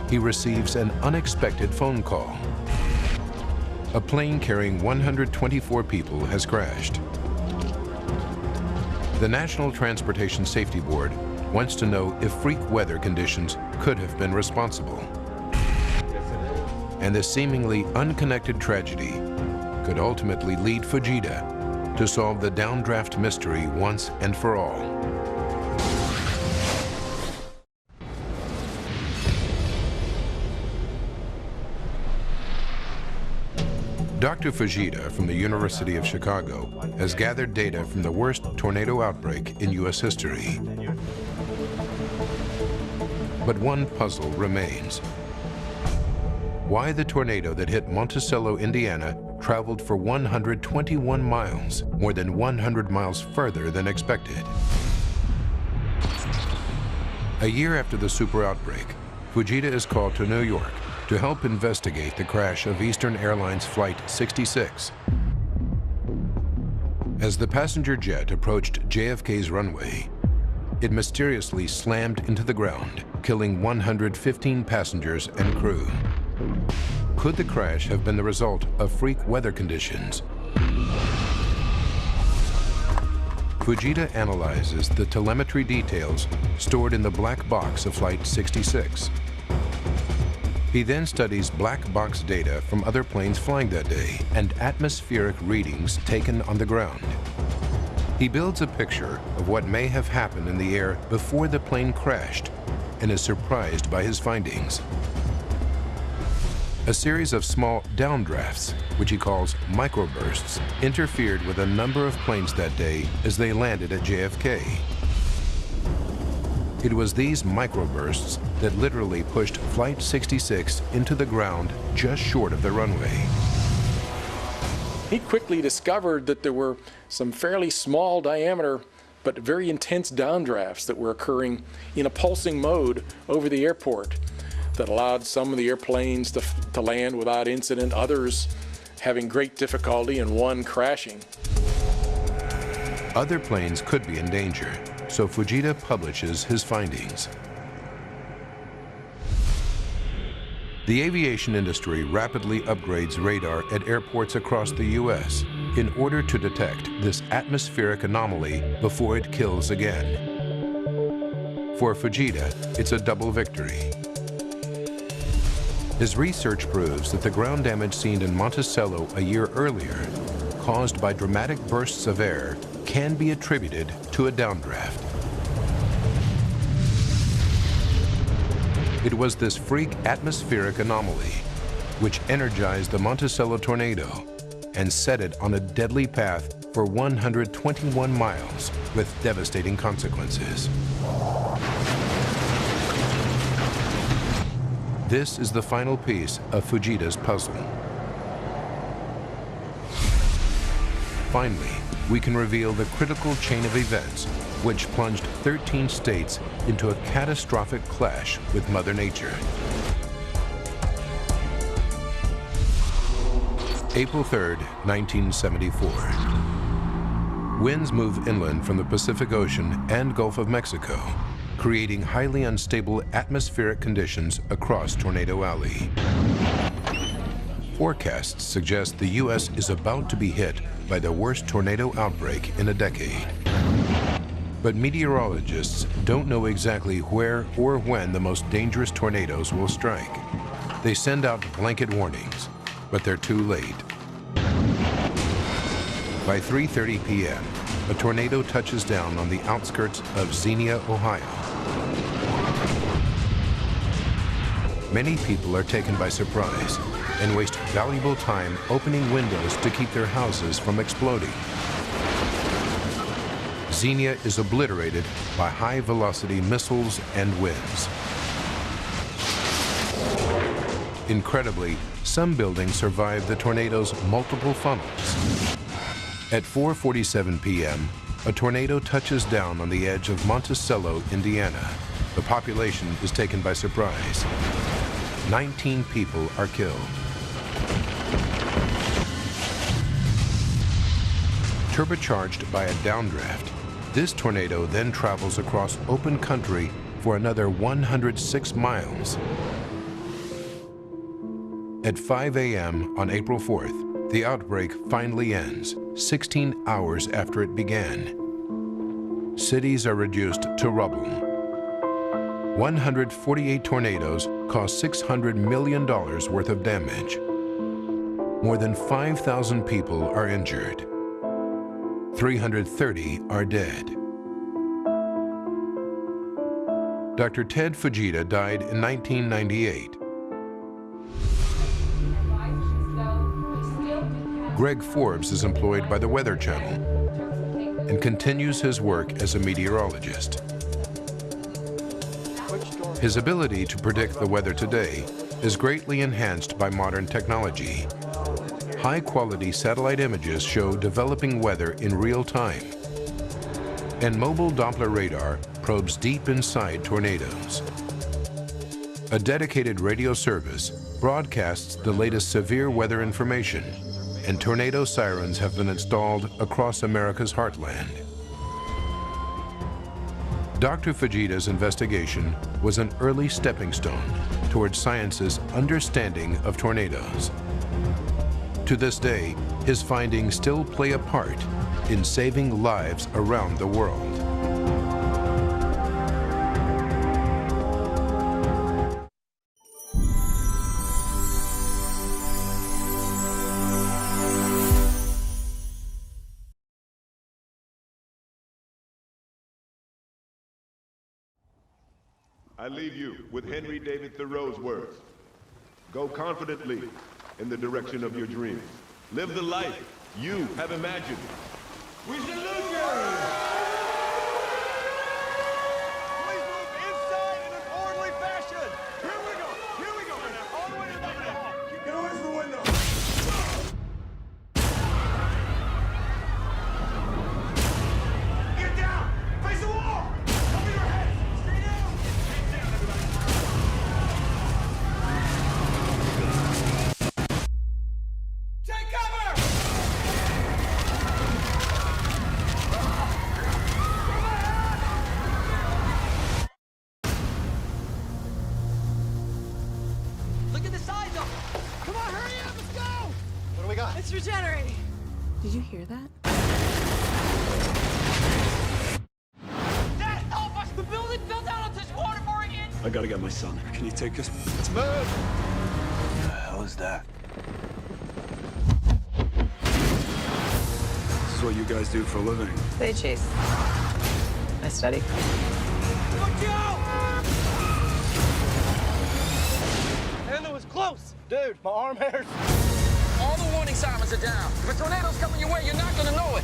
S13: he receives an unexpected phone call. A plane carrying 124 people has crashed. The National Transportation Safety Board wants to know if freak weather conditions could have been responsible. And this seemingly unconnected tragedy could ultimately lead Fujita to solve the downdraft mystery once and for all. Dr. Fujita from the University of Chicago has gathered data from the worst tornado outbreak in U.S. history. But one puzzle remains. Why the tornado that hit Monticello, Indiana, traveled for 121 miles, more than 100 miles further than expected? A year after the super outbreak, Fujita is called to New York to help investigate the crash of Eastern Airlines Flight 66. As the passenger jet approached JFK's runway, it mysteriously slammed into the ground, killing 115 passengers and crew. Could the crash have been the result of freak weather conditions? Fujita analyzes the telemetry details stored in the black box of Flight 66. He then studies black box data from other planes flying that day and atmospheric readings taken on the ground. He builds a picture of what may have happened in the air before the plane crashed and is surprised by his findings. A series of small downdrafts, which he calls microbursts, interfered with a number of planes that day as they landed at JFK. It was these microbursts that literally pushed Flight 66 into the ground just short of the runway.
S21: He quickly discovered that there were some fairly small diameter but very intense downdrafts that were occurring in a pulsing mode over the airport that allowed some of the airplanes to land without incident, others having great difficulty, and one crashing.
S13: Other planes could be in danger, so Fujita publishes his findings. The aviation industry rapidly upgrades radar at airports across the U.S. in order to detect this atmospheric anomaly before it kills again. For Fujita, it's a double victory. His research proves that the ground damage seen in Monticello a year earlier, caused by dramatic bursts of air, can be attributed to a downdraft. It was this freak atmospheric anomaly which energized the Monticello tornado and set it on a deadly path for 121 miles with devastating consequences. This is the final piece of Fujita's puzzle. Finally, we can reveal the critical chain of events which plunged 13 states into a catastrophic clash with Mother Nature. April 3rd, 1974. Winds move inland from the Pacific Ocean and Gulf of Mexico, creating highly unstable atmospheric conditions across Tornado Alley. Forecasts suggest the U.S. is about to be hit by the worst tornado outbreak in a decade. But meteorologists don't know exactly where or when the most dangerous tornadoes will strike. They send out blanket warnings, but they're too late. By 3:30 p.m., a tornado touches down on the outskirts of Xenia, Ohio. Many people are taken by surprise and waste valuable time opening windows to keep their houses from exploding. Xenia is obliterated by high-velocity missiles and winds. Incredibly, some buildings survive the tornado's multiple funnels. At 4:47 p.m., a tornado touches down on the edge of Monticello, Indiana. The population is taken by surprise. 19 people are killed. Turbocharged by a downdraft, this tornado then travels across open country for another 106 miles. At 5 a.m. on April 4th, the outbreak finally ends, 16 hours after it began. Cities are reduced to rubble. 148 tornadoes caused $600 million worth of damage. More than 5,000 people are injured. 330 are dead. Dr. Ted Fujita died in 1998. Greg Forbes is employed by the Weather Channel and continues his work as a meteorologist. His ability to predict the weather today is greatly enhanced by modern technology. High-quality satellite images show developing weather in real time, and mobile Doppler radar probes deep inside tornadoes. A dedicated radio service broadcasts the latest severe weather information, and tornado sirens have been installed across America's heartland. Dr. Fujita's investigation was an early stepping stone towards science's understanding of tornadoes. To this day, his findings still play a part in saving lives around the world.
S2: I leave you with Henry David Thoreau's words. Go confidently in the direction of your dreams. Live the life you have imagined. We salute you! Please move inside in an orderly fashion. Here we go now. All the way to the hall. Get away from the window. Get down! Face the wall! Cover your head! Stay down! Stay down, everybody. Take cover!
S7: Look at the size of them! Come on, hurry up, let's go! What do we got? It's regenerating.
S9: Did you hear that?
S7: Dad, help us! The building fell down onto this water for an inch!
S10: I gotta get my son. Can you take us? Let's move! What the hell is that? This is what you guys do for a living.
S9: They chase. I study.
S7: Look out! And it was close! Dude, my arm hurts.
S23: All the warning sirens are down. If a tornado's coming your way, you're not gonna know it.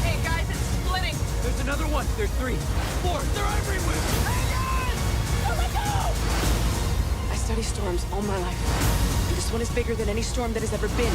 S7: Hey, guys, it's splitting! There's another one. There's 3, 4. They're everywhere! Hang on! Where we go?
S24: I study storms all my life. And this one is bigger than any storm that has ever been.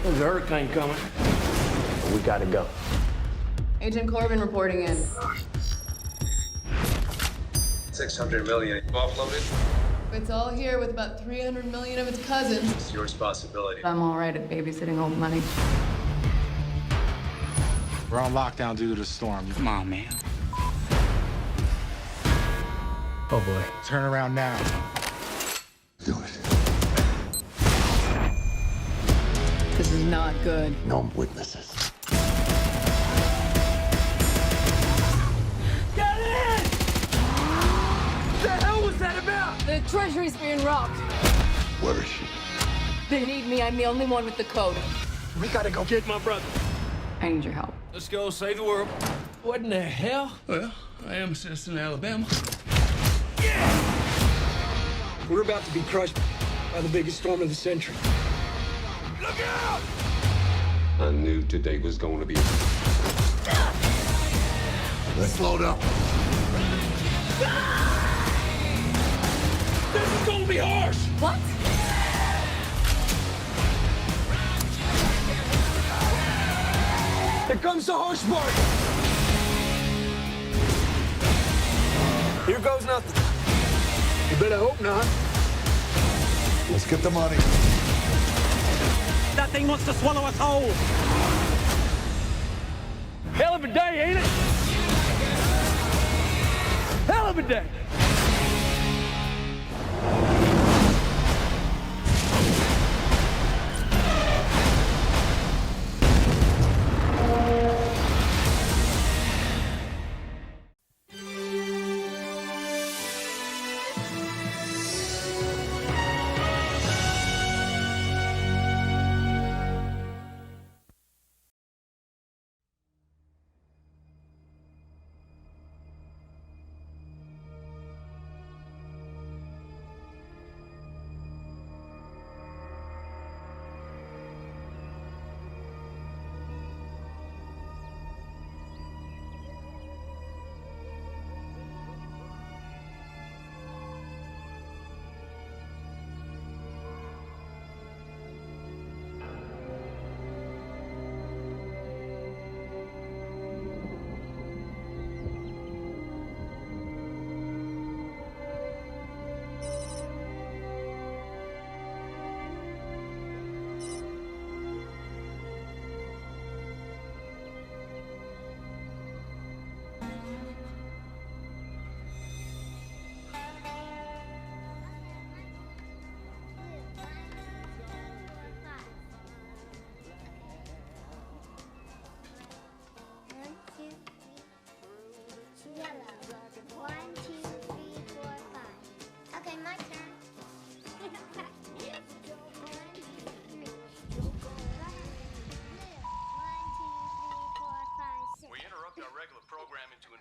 S19: There's a hurricane coming. We gotta go.
S24: Agent Corbin reporting in.
S25: 600 million offloaded.
S24: It's all here with about 300 million of its cousins.
S25: It's your responsibility.
S24: I'm all right at babysitting old money.
S26: We're on lockdown due to the storm. Come on, man. Oh, boy. Turn around now.
S25: Do it.
S24: This is not good.
S25: No witnesses.
S7: Get in! What the hell was that about?
S24: The treasury's being robbed.
S25: Where is she?
S24: They need me. I'm the only one with the code.
S19: We gotta go get my brother.
S24: I need your help.
S19: Let's go save the world. What in the hell?
S25: Well, I am a citizen of Alabama.
S19: We're about to be crushed by the biggest storm of the century. Look out!
S25: I knew today was going to be. Let's load up.
S19: This is gonna be harsh!
S24: What?
S19: Here comes the harsh part! Here goes nothing. You better hope not.
S25: Let's get the money.
S19: That thing wants to swallow us whole. Hell of a day, ain't it? Hell of a day.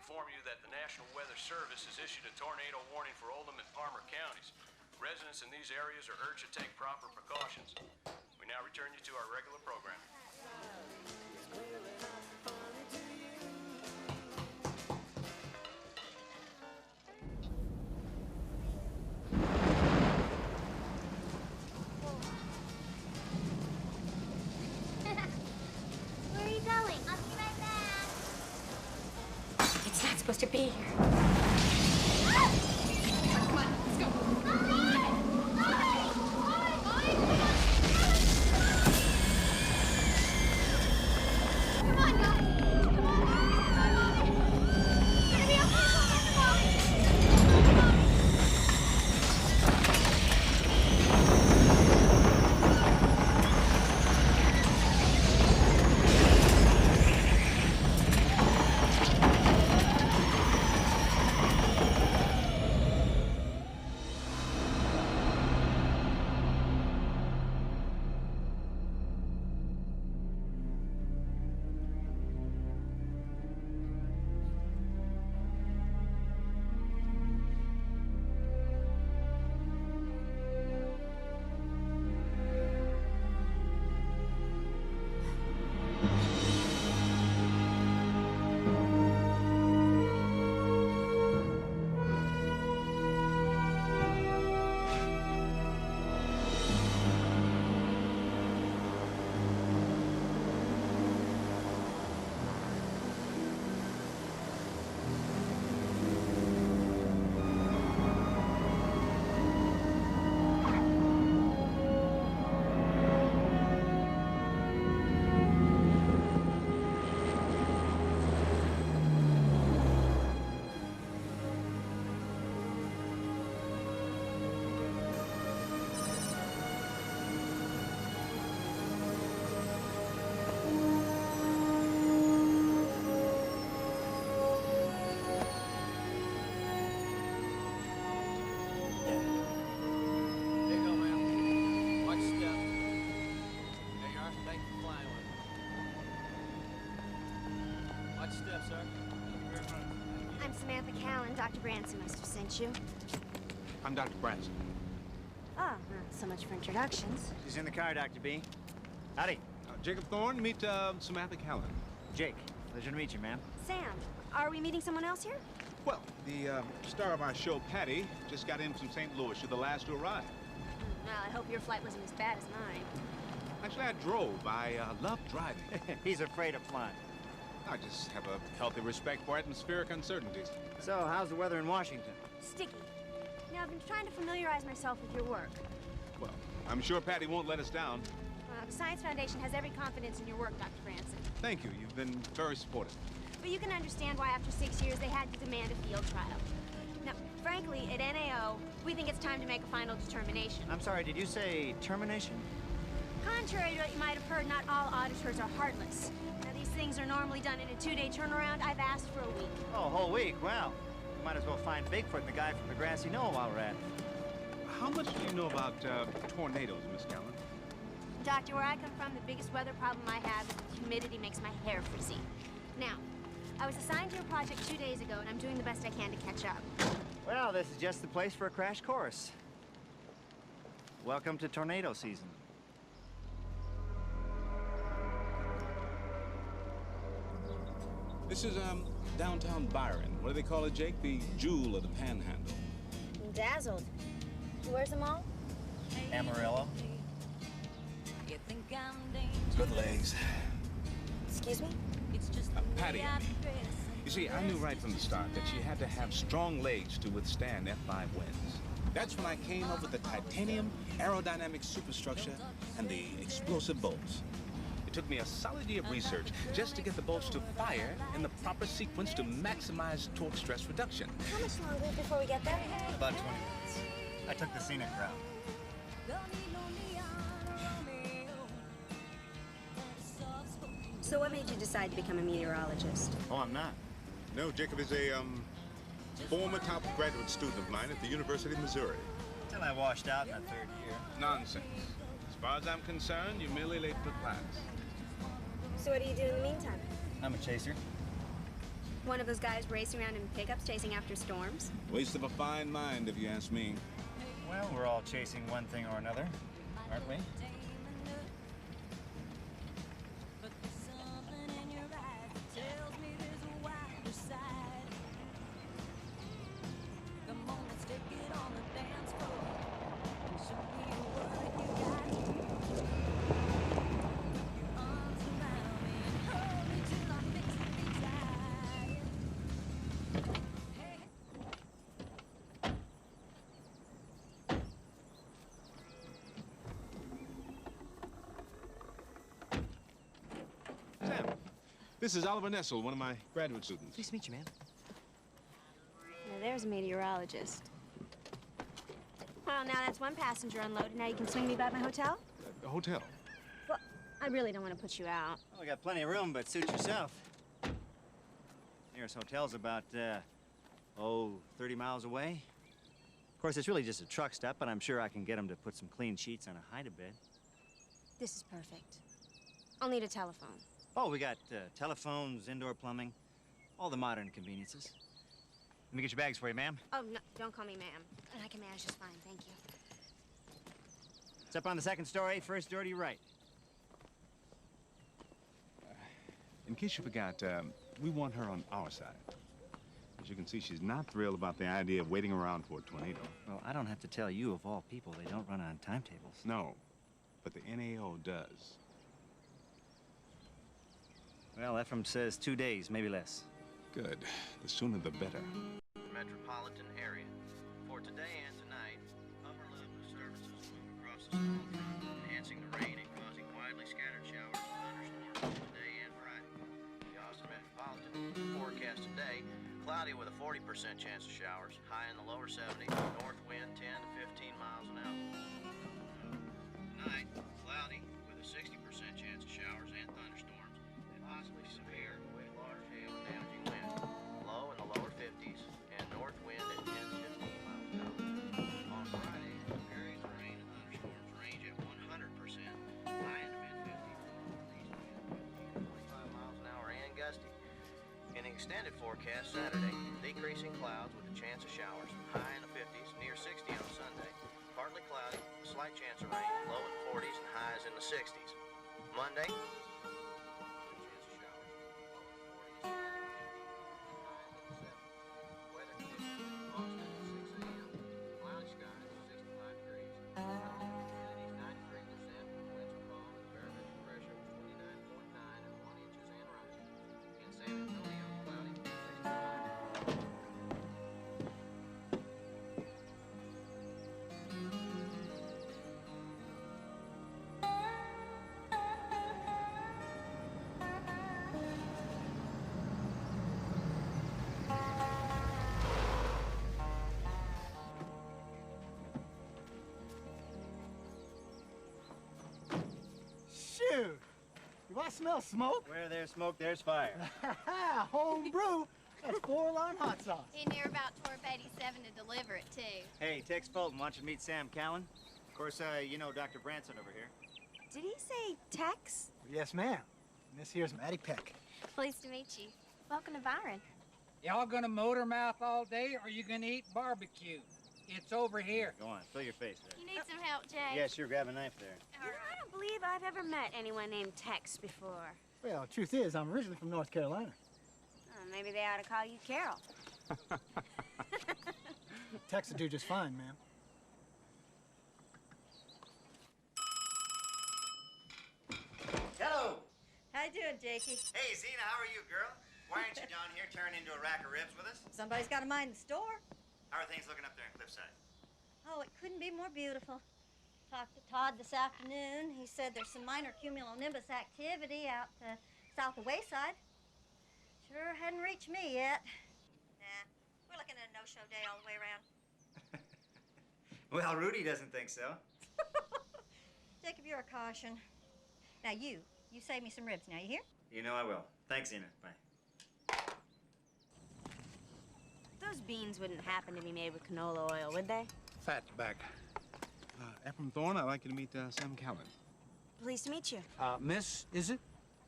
S3: inform you that the National Weather Service has issued a tornado warning for Oldham and Palmer counties. Residents in these areas are urged to take proper precautions. We now return you to our regular programming.
S20: Where are you going? I'll be right back.
S24: It's not supposed to be here.
S20: Come on, let's go. Come on, guys. Come on. It's gonna be okay. Come on.
S4: Dr. Branson must have sent you.
S6: I'm Dr. Branson.
S4: Ah, so much for introductions.
S8: She's in the car, Dr. B. Howdy.
S6: Jacob Thorne, meet Samantha Callan.
S8: Jake, pleasure to meet you, ma'am.
S4: Sam, are we meeting someone else here?
S6: Well, the star of our show, Patty, just got in from St. Louis. You're the last to arrive.
S4: Well, I hope your flight wasn't as bad as mine.
S6: Actually, I drove. I love driving.
S8: He's afraid of flying.
S6: I just have a healthy respect for atmospheric uncertainties.
S8: So, how's the weather in Washington?
S4: Sticky. Now, I've been trying to familiarize myself with your work.
S6: Well, I'm sure Patty won't let us down.
S4: The Science Foundation has every confidence in your work, Dr. Branson.
S6: Thank you. You've been very supportive.
S4: But you can understand why after 6 years they had to demand a field trial. Now, frankly, at NAO, we think it's time to make a final determination.
S8: I'm sorry, did you say termination?
S4: Contrary to what you might have heard, not all auditors are heartless. Now, these things are normally done in a 2-day turnaround. I've asked for a week.
S8: Oh, a whole week? Well, might as well find Bigfoot and the guy from the grassy knoll while we're at it.
S6: How much do you know about tornadoes, Miss Callan?
S4: Doctor, where I come from, the biggest weather problem I have is that humidity makes my hair frizzy. Now, I was assigned to a project 2 days ago, and I'm doing the best I can to catch up.
S8: Well, this is just the place for a crash course. Welcome to tornado season.
S6: This is, downtown Byron. What do they call it, Jake? The jewel of the panhandle.
S4: I'm dazzled. Where's the mall?
S8: Amarillo.
S6: Good legs.
S4: Excuse me?
S6: Patty. You see, I knew right from the start that she had to have strong legs to withstand F5 winds. That's when I came up with the titanium aerodynamic superstructure and the explosive bolts. It took me a solid year of research just to get the bolts to fire in the proper sequence to maximize torque stress reduction.
S4: How much longer before we get there?
S8: About 20 minutes. I took the scenic route.
S4: So what made you decide to become a meteorologist?
S8: Oh, I'm not.
S6: No, Jacob is a, former top graduate student of mine at the University of Missouri.
S8: Until I washed out in the third year.
S6: Nonsense. As far as I'm concerned, you're merely late for class.
S4: So what do you do in the meantime?
S8: I'm a chaser.
S4: One of those guys racing around in pickups chasing after storms?
S6: Waste of a fine mind, if you ask me.
S8: Well, we're all chasing one thing or another, aren't we?
S6: This is Oliver Nessel, one of my graduate students.
S7: Pleased to meet you, man.
S4: Now there's a meteorologist. Well, now that's one passenger unloaded. Now you can swing me by my hotel?
S6: The hotel.
S4: Well, I really don't want to put you out.
S8: Well, we got plenty of room, but suit yourself. Nearest hotel's about, 30 miles away. Of course, it's really just a truck stop, but I'm sure I can get them to put some clean sheets on a hide-a-bed.
S4: This is perfect. I'll need a telephone.
S8: Oh, we got telephones, indoor plumbing, all the modern conveniences. Let me get your bags for you, ma'am.
S4: Oh, no, don't call me ma'am. I can manage just fine, thank you.
S8: It's up on the second story, first door to your right.
S6: In case you forgot, we want her on our side. As you can see, she's not thrilled about the idea of waiting around for a tornado.
S8: Well, I don't have to tell you, of all people, they don't run on timetables.
S6: No, but the NAO does.
S8: Well, Ephraim says 2 days, maybe less.
S6: Good. The sooner the better.
S5: Metropolitan area. For today and tonight, upper level services move across the storm front, enhancing the rain and causing widely scattered showers and thunderstorms today and Friday. The Austin Metropolitan forecast today, cloudy with a 40% chance of showers, high in the lower 70s, north wind 10 to 15 miles an hour. Tonight, cloudy with a 60% chance of showers and thunderstorms, possibly severe with large hail and damaging winds. Low in the lower 50s and north wind at 10 to 15 miles an hour. On Friday, periods of rain and thunderstorms range at 100%, high in the mid-50s, northeast wind 25 miles an hour and gusty. In the extended forecast Saturday, decreasing clouds with a chance of showers, high in the 50s, near 60 on Sunday. Partly cloudy, a slight chance of rain, low in the 40s and highs in the 60s. Monday,
S11: Shoot! Do I smell smoke?
S8: Where there's smoke, there's fire.
S11: Home brew. That's 4-alarm hot sauce.
S4: He knew about Torp 87 to deliver it, too.
S8: Hey, Tex Fulton wants you to meet Sam Cowan. Of course, you know Dr. Branson over here.
S4: Did he say Tex?
S11: Yes, ma'am. And this here's Matty Peck.
S4: Pleased to meet you. Welcome to Byron.
S12: Y'all gonna motor mouth all day, or you gonna eat barbecue? It's over here.
S8: Go on, fill your face there.
S4: You need some help, Jay?
S8: Yeah, sure, grab a knife there.
S4: I don't believe I've ever met anyone named Tex before.
S11: Well, truth is, I'm originally from North Carolina.
S4: Oh, maybe they ought to call you Carol.
S11: Tex will do just fine, ma'am.
S8: Hello.
S15: How you doing, Jakey?
S8: Hey, Zena, how are you, girl? Why aren't you down here turning into a rack of ribs with us?
S15: Somebody's got to mind the store.
S8: How are things looking up there in Cliffside?
S15: Oh, it couldn't be more beautiful. Talked to Todd this afternoon. He said there's some minor cumulonimbus activity out south of Wayside. Sure hadn't reached me yet. Nah, we're looking at a no-show day all the way around.
S8: Well, Rudy doesn't think so.
S15: Jacob, you're a caution. Now, you save me some ribs now, you hear?
S8: You know I will. Thanks, Zena. Bye.
S4: Those beans wouldn't happen to be made with canola oil, would they?
S6: Fatback. Ephraim Thorne, I'd like you to meet Sam Cowan.
S4: Pleased to meet you.
S12: Miss, is it?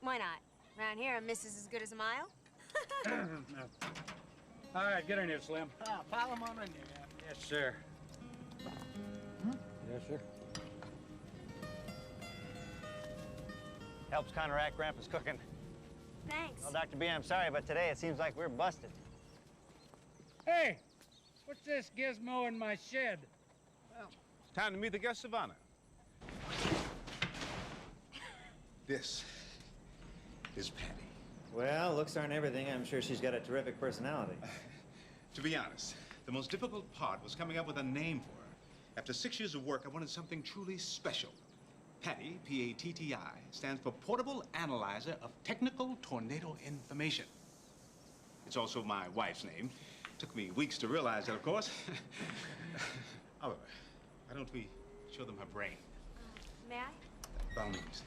S4: Why not? Around here, a miss is as good as a mile.
S26: All right, get in here, Slim.
S11: Pile them on in there.
S26: Yes, sir. Yes, sir.
S8: Helps counteract Grandpa's cooking.
S4: Thanks.
S8: Well, Dr. B, I'm sorry, but today it seems like we're busted.
S12: Hey, what's this gizmo in my shed?
S6: Well, it's time to meet the guests of honor. This is Patty.
S8: Well, looks aren't everything. I'm sure she's got a terrific personality.
S6: To be honest, the most difficult part was coming up with a name for her. After 6 years of work, I wanted something truly special. Patty, P-A-T-T-I, stands for Portable Analyzer of Technical Tornado Information. It's also my wife's name. Took me weeks to realize that, of course. However, why don't we show them her brain?
S4: May I?
S6: By all means.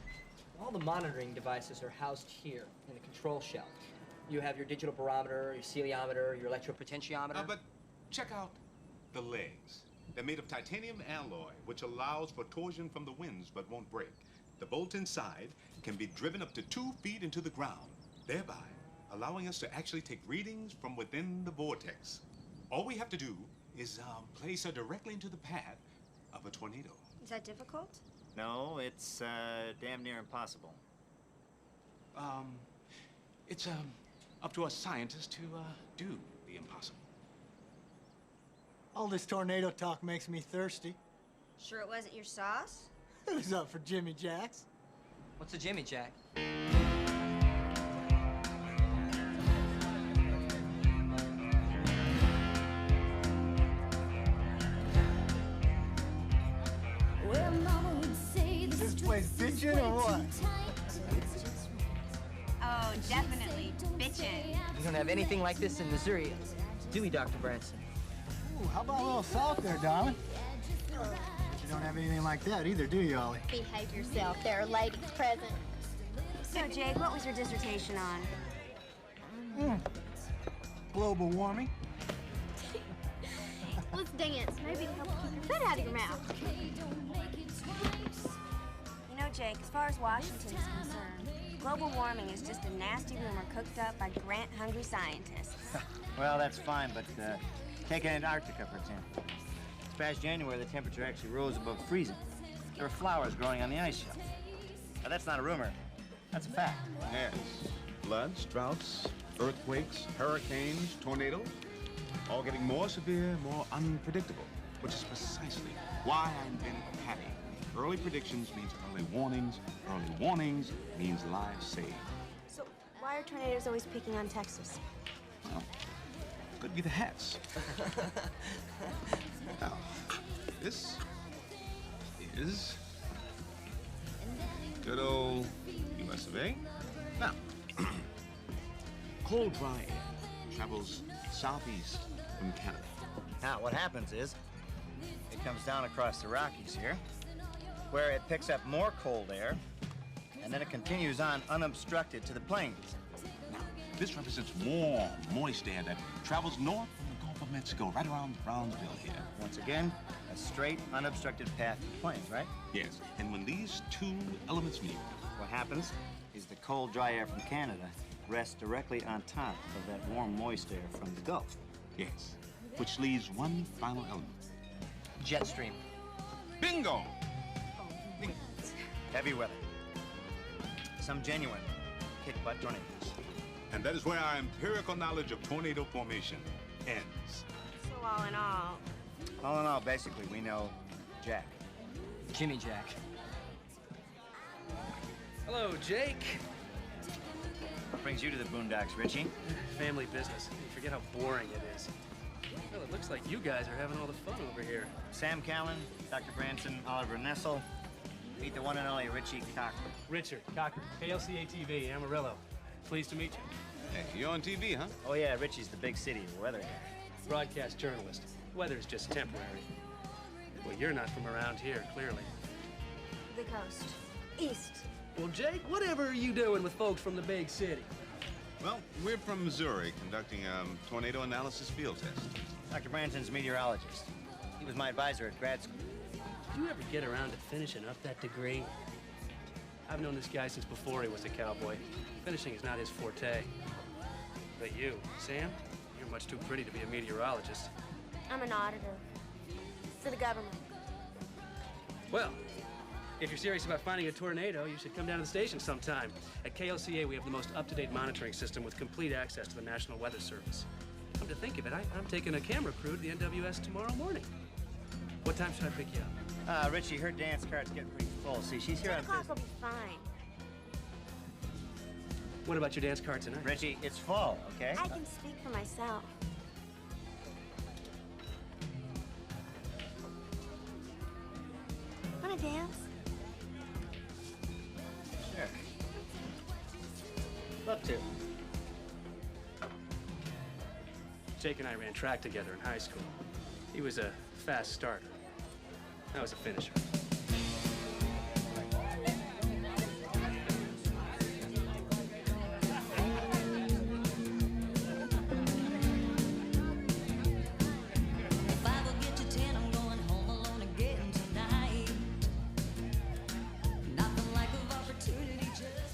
S1: All the monitoring devices are housed here in the control shell. You have your digital barometer, your celiometer, your electropotentiometer.
S6: But check out the legs. They're made of titanium alloy, which allows for torsion from the winds but won't break. The bolt inside can be driven up to 2 feet into the ground, thereby allowing us to actually take readings from within the vortex. All we have to do is place her directly into the path of a tornado.
S4: Is that difficult?
S8: No, it's damn near impossible.
S6: It's up to us scientists to do the impossible.
S11: All this tornado talk makes me thirsty.
S4: Sure it wasn't your sauce?
S11: Who's up for Jimmy Jacks?
S1: What's a Jimmy Jack?
S11: This place bitchin' or what?
S4: Oh, definitely. Bitchin'.
S1: We don't have anything like this in Missouri, do we, Dr. Branson?
S11: Ooh, how about a little salt there, darling? But you don't have anything like that either, do you, Ollie?
S4: Behave yourself. There are ladies present. So, Jake, what was your dissertation on?
S11: Global warming.
S4: Let's dance. Maybe it'll help keep your foot out of your mouth. You know, Jake, as far as Washington's concerned, global warming is just a nasty rumor cooked up by grant-hungry scientists.
S8: Well, that's fine, but take Antarctica, for example. This past January, the temperature actually rose above freezing. There were flowers growing on the ice shelf. Now, that's not a rumor. That's a fact.
S6: Yes. Floods, droughts, earthquakes, hurricanes, tornadoes, all getting more severe, more unpredictable, which is precisely why I invented Patty. Early predictions means early warnings. Early warnings means lives saved.
S4: So, why are tornadoes always picking on Texas?
S6: Well, could be the hats. Now, this is good old US of A. Now, cold, dry air travels southeast from Canada.
S8: Now, what happens is, it comes down across the Rockies here, where it picks up more cold air, and then it continues on unobstructed to the plains.
S6: Now, this represents warm, moist air that travels north from the Gulf of Mexico, right around Brownsville here.
S8: Once again, a straight, unobstructed path to the plains, right?
S6: Yes, and when these two elements meet,
S8: what happens is the cold, dry air from Canada rests directly on top of that warm, moist air from the Gulf.
S6: Yes, which leaves one final element.
S1: Jet stream.
S6: Bingo!
S8: Heavy weather. Some genuine kick-butt tornadoes.
S6: And that is where our empirical knowledge of tornado formation ends.
S4: So all in all,
S8: Basically, we know Jack.
S1: Jimmy Jack.
S19: Hello, Jake.
S8: What brings you to the boondocks, Richie?
S19: Family business. You forget how boring it is. Well, it looks like you guys are having all the fun over here.
S8: Sam Callan, Dr. Branson, Oliver Nessel. Meet the one and only Richie Cocker.
S19: Richard Cocker, KLCA-TV, Amarillo. Pleased to meet you.
S6: Hey, you're on TV, huh?
S8: Oh, yeah, Richie's the big city weather guy.
S19: Broadcast journalist. Weather's just temporary. Well, you're not from around here, clearly.
S4: the coast. East.
S19: Well, Jake, whatever are you doing with folks from the big city?
S6: Well, we're from Missouri, conducting a tornado analysis field test.
S8: Dr. Branson's a meteorologist. He was my advisor at grad school.
S19: Did you ever get around to finishing up that degree? I've known this guy since before he was a cowboy. Finishing is not his forte. But you, Sam, you're much too pretty to be a meteorologist.
S4: I'm an auditor for the government.
S19: Well, if you're serious about finding a tornado, you should come down to the station sometime. At KLCA, we have the most up-to-date monitoring system with complete access to the National Weather Service. Come to think of it, I'm taking a camera crew to the NWS tomorrow morning. What time should I pick you up?
S8: Richie, her dance card's getting pretty full. See, she's here
S4: 10
S8: on
S4: o'clock
S8: business.
S4: will be fine.
S19: What about your dance card tonight?
S8: Richie, it's full, okay?
S4: I can speak for myself. Wanna dance?
S8: Sure. Love to.
S19: Jake and I ran track together in high school. He was a fast starter. I was a finisher.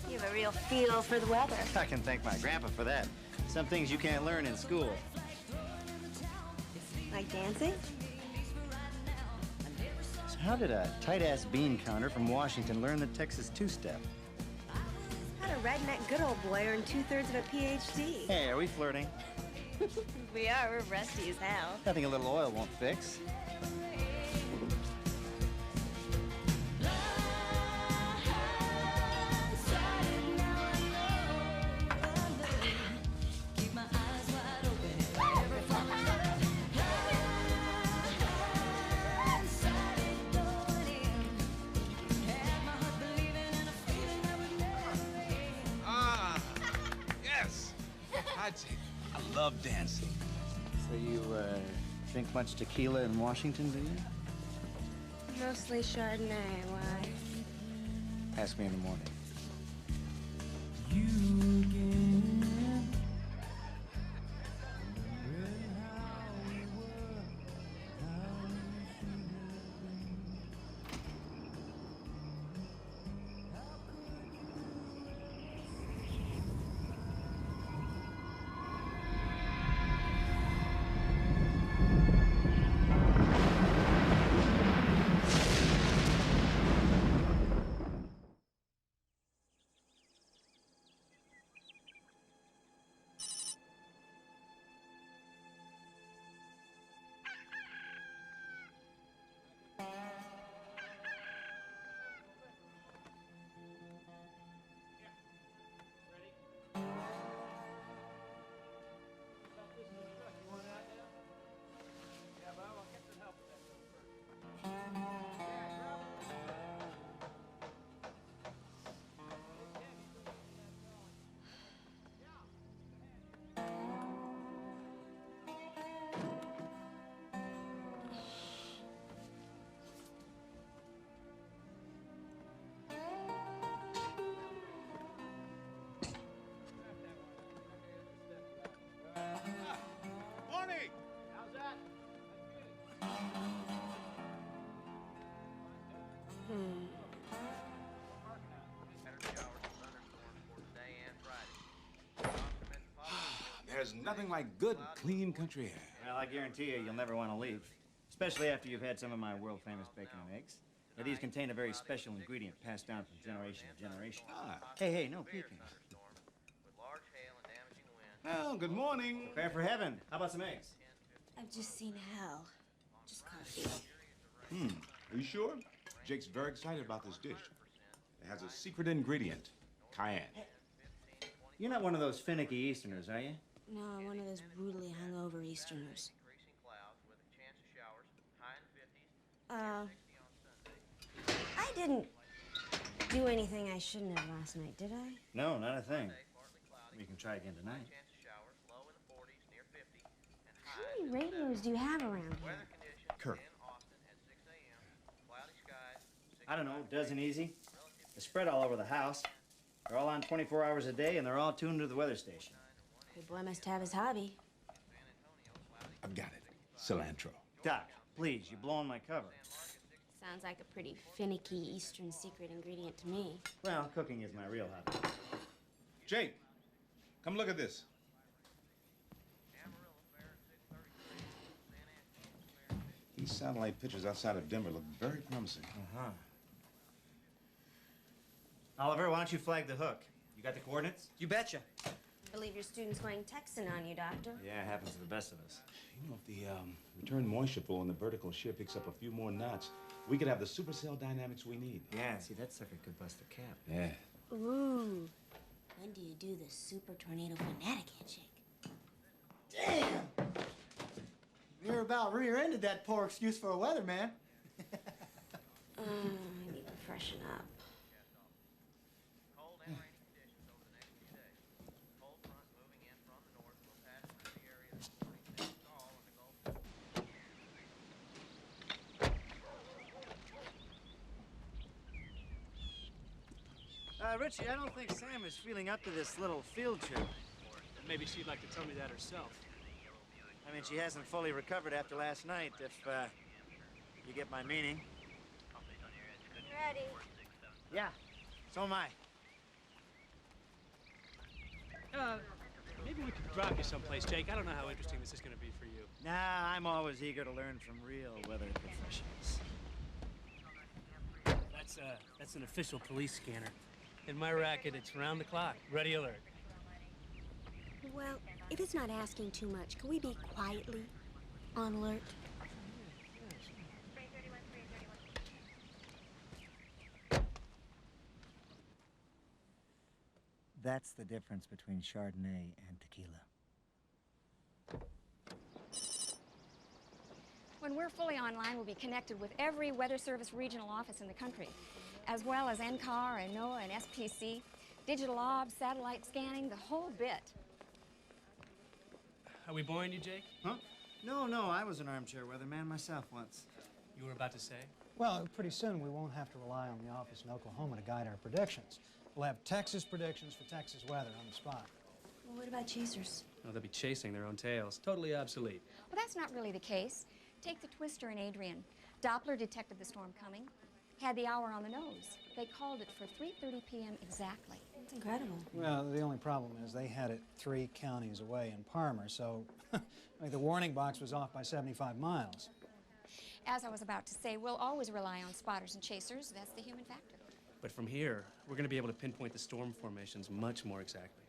S4: You have a real feel for the weather.
S8: I can thank my grandpa for that. Some things you can't learn in school.
S4: Like dancing?
S8: So how did a tight-ass bean counter from Washington learn the Texas two-step?
S4: How did a redneck good old boy earn 2/3 of a PhD?
S8: Hey, are we flirting?
S4: We are. We're rusty as hell.
S8: Nothing a little oil won't fix.
S6: I love dancing.
S8: So you, drink much tequila in Washington, do you?
S4: Mostly Chardonnay. Why?
S8: Ask me in the morning.
S6: There's nothing like good, clean country air.
S8: Well, I guarantee you, you'll never want to leave. Especially after you've had some of my world-famous bacon and eggs. Now, these contain a very special ingredient passed down from generation to generation. Hey, no peeking.
S6: Well, good morning.
S8: Prepare for heaven. How about some eggs?
S4: I've just seen hell. Just coffee.
S6: Are you sure? Jake's very excited about this dish. It has a secret ingredient, cayenne.
S8: You're not one of those finicky Easterners, are you?
S4: No, I'm one of those brutally hungover Easterners. I didn't do anything I shouldn't have last night, did I?
S8: No, not a thing. We can try again tonight.
S4: How many radios do you have around here?
S6: Kirk.
S8: I don't know, a dozen easy. They're spread all over the house. They're all on 24 hours a day, and they're all tuned to the weather station.
S4: The boy must have his hobby.
S6: I've got it. Cilantro.
S8: Doc, please, you're blowing my cover.
S4: Sounds like a pretty finicky Eastern secret ingredient to me.
S8: Well, cooking is my real hobby.
S6: Jake, come look at this. These satellite pictures outside of Denver look very promising.
S8: Uh-huh. Oliver, why don't you flag the hook? You got the coordinates?
S1: You betcha.
S4: I believe your student's going Texan on you, Doctor.
S8: Yeah, it happens to the best of us.
S6: You know, if the return moisture flow on the vertical shear picks up a few more knots, we could have the supercell dynamics we need.
S8: Yeah, see, that sucker could bust a cap.
S6: Yeah.
S4: Ooh. When do you do the super tornado fanatic handshake?
S11: Damn! You're about rear-ended that poor excuse for a weatherman.
S4: I need to freshen up.
S5: Cold and rainy conditions over the next few days. Cold front moving in from the north will pass through the area this morning. All in the Gulf.
S8: Richie, I don't think Sam is feeling up to this little field trip.
S19: Maybe she'd like to tell me that herself.
S8: I mean, she hasn't fully recovered after last night, if you get my meaning.
S4: Ready.
S8: Yeah, so am I.
S19: Maybe we could drop you someplace, Jake. I don't know how interesting this is going to be for you.
S8: Nah, I'm always eager to learn from real weather professionals.
S19: That's an official police scanner. In my racket, it's round the clock. Ready alert.
S4: Well, if it's not asking too much, can we be quietly on alert?
S8: That's the difference between Chardonnay and tequila.
S14: When we're fully online, we'll be connected with every Weather Service regional office in the country, as well as NCAR and NOAA and SPC, digital obs, satellite scanning, the whole bit.
S19: Are we boring you, Jake?
S8: Huh? No, I was an armchair weatherman myself once.
S19: You were about to say?
S11: Well, pretty soon we won't have to rely on the office in Oklahoma to guide our predictions. We'll have Texas predictions for Texas weather on the spot.
S14: Well, what about chasers?
S19: Oh, they'll be chasing their own tails. Totally obsolete.
S14: Well, that's not really the case. Take the Twister and Adrian. Doppler detected the storm coming, had the hour on the nose. They called it for 3:30 p.m. exactly.
S4: That's incredible.
S11: Well, the only problem is they had it 3 counties away in Parmer, so the warning box was off by 75 miles.
S14: As I was about to say, we'll always rely on spotters and chasers. That's the human factor.
S19: But from here, we're going to be able to pinpoint the storm formations much more exactly.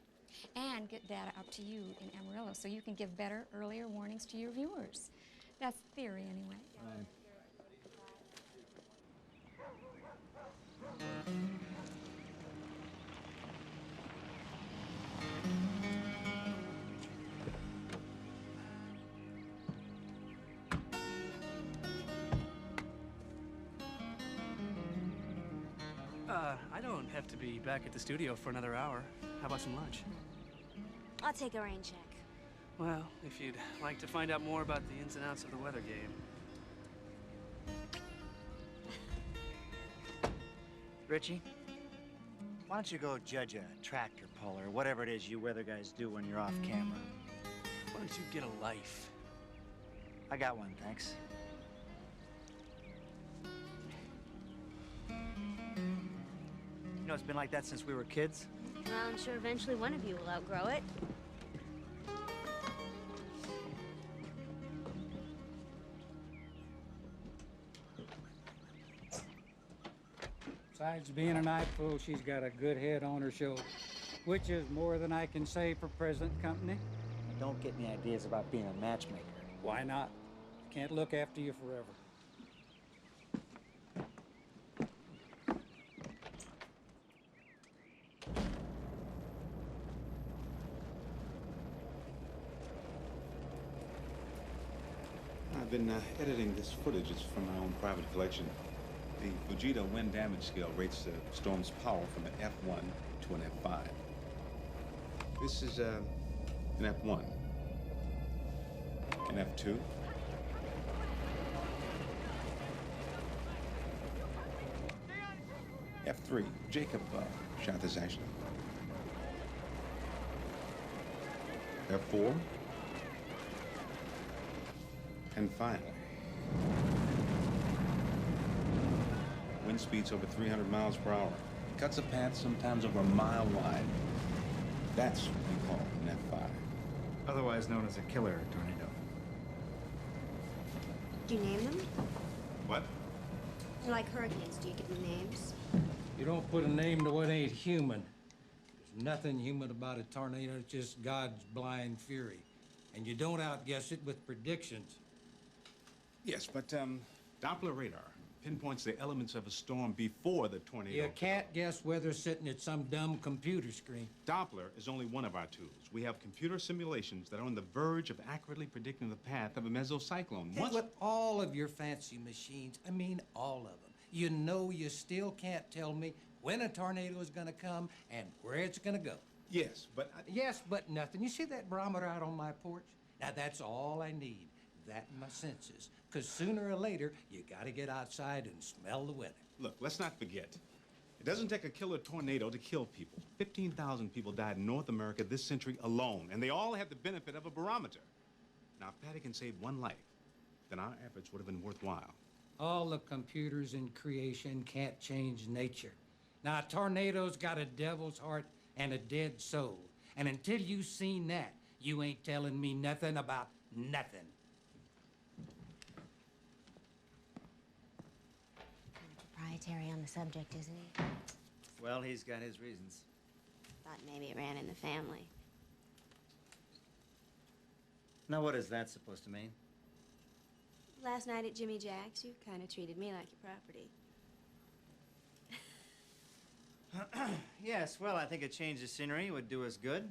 S14: And get data up to you in Amarillo so you can give better, earlier warnings to your viewers. That's theory, anyway.
S11: Right.
S19: I don't have to be back at the studio for another hour. How about some lunch?
S4: I'll take a rain check.
S19: Well, if you'd like to find out more about the ins and outs of the weather game.
S8: Richie, why don't you go judge a tractor pull or whatever it is you weather guys do when you're off camera?
S19: Why don't you get a life?
S8: I got one, thanks. You know, it's been like that since we were kids.
S4: Well, I'm sure eventually one of you will outgrow it.
S12: Besides being a night fool, she's got a good head on her shoulders, which is more than I can say for present company.
S8: Don't get any ideas about being a matchmaker.
S12: Why not? Can't look after you forever.
S6: I've been editing this footage. It's from my own private collection. The Fujita wind damage scale rates the storm's power from an F1 to an F5. This is an F1, an F2, F3. Jacob shot this actually. F4, and finally, wind speeds over 300 miles per hour. It cuts a path sometimes over a mile wide. That's what we call an F5.
S8: Otherwise known as a killer tornado.
S4: Do you name them?
S6: What?
S4: Like hurricanes, do you give them names?
S12: You don't put a name to what ain't human. There's nothing human about a tornado, it's just God's blind fury. And you don't outguess it with predictions.
S6: Yes, but Doppler radar pinpoints the elements of a storm before the tornado.
S12: You can't guess weather sitting at some dumb computer screen.
S6: Doppler is only one of our tools. We have computer simulations that are on the verge of accurately predicting the path of a mesocyclone.
S12: Hey, with all of your fancy machines, I mean all of them, you know you still can't tell me when a tornado is gonna come and where it's gonna go.
S6: Yes, but...
S12: Yes, but nothing. You see that barometer out on my porch? Now, that's all I need. That and my senses. Because sooner or later, you gotta get outside and smell the weather.
S6: Look, let's not forget. It doesn't take a killer tornado to kill people. 15,000 people died in North America this century alone, and they all have the benefit of a barometer. Now, if Patty can save one life, then our efforts would have been worthwhile.
S12: All the computers in creation can't change nature. Now, a tornado's got a devil's heart and a dead soul. And until you've seen that, you ain't telling me nothing about nothing.
S4: Proprietary on the subject, isn't he?
S8: Well, he's got his reasons.
S4: Thought maybe it ran in the family.
S8: Now, what is that supposed to mean?
S4: Last night at Jimmy Jack's, you kind of treated me like your property.
S8: Yes, well, I think a change of scenery would do us good.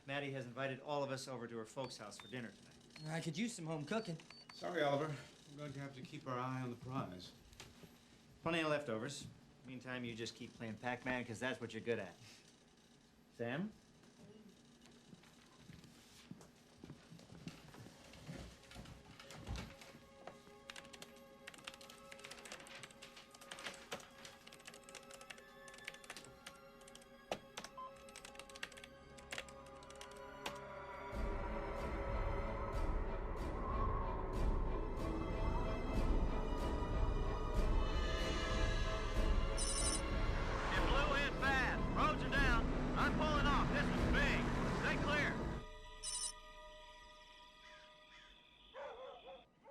S8: Maddie has invited all of us over to her folks' house for dinner tonight.
S1: I could use some home cooking.
S6: Sorry, Oliver. We're going to have to keep our eye on the prize.
S8: Plenty of leftovers. Meantime, you just keep playing Pac-Man, because that's what you're good at. Sam?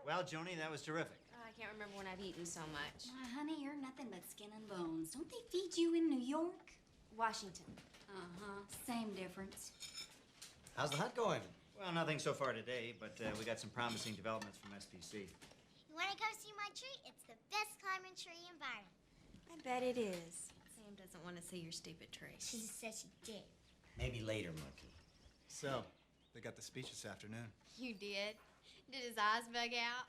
S8: Well, Joni, that was terrific.
S4: Oh, I can't remember when I've eaten so much.
S20: Honey, you're nothing but skin and bones. Don't they feed you in New York?
S4: Washington.
S20: Uh-huh. Same difference.
S8: How's the hunt going? Well, nothing so far today, but we got some promising developments from SPC.
S13: You want to come see my tree? It's the best climbing tree in Byron.
S4: I bet it is. Sam doesn't want to see your stupid tree.
S13: She just said she did.
S8: Maybe later, monkey.
S16: So, they got the speech this afternoon.
S13: You did? Did his eyes bug out?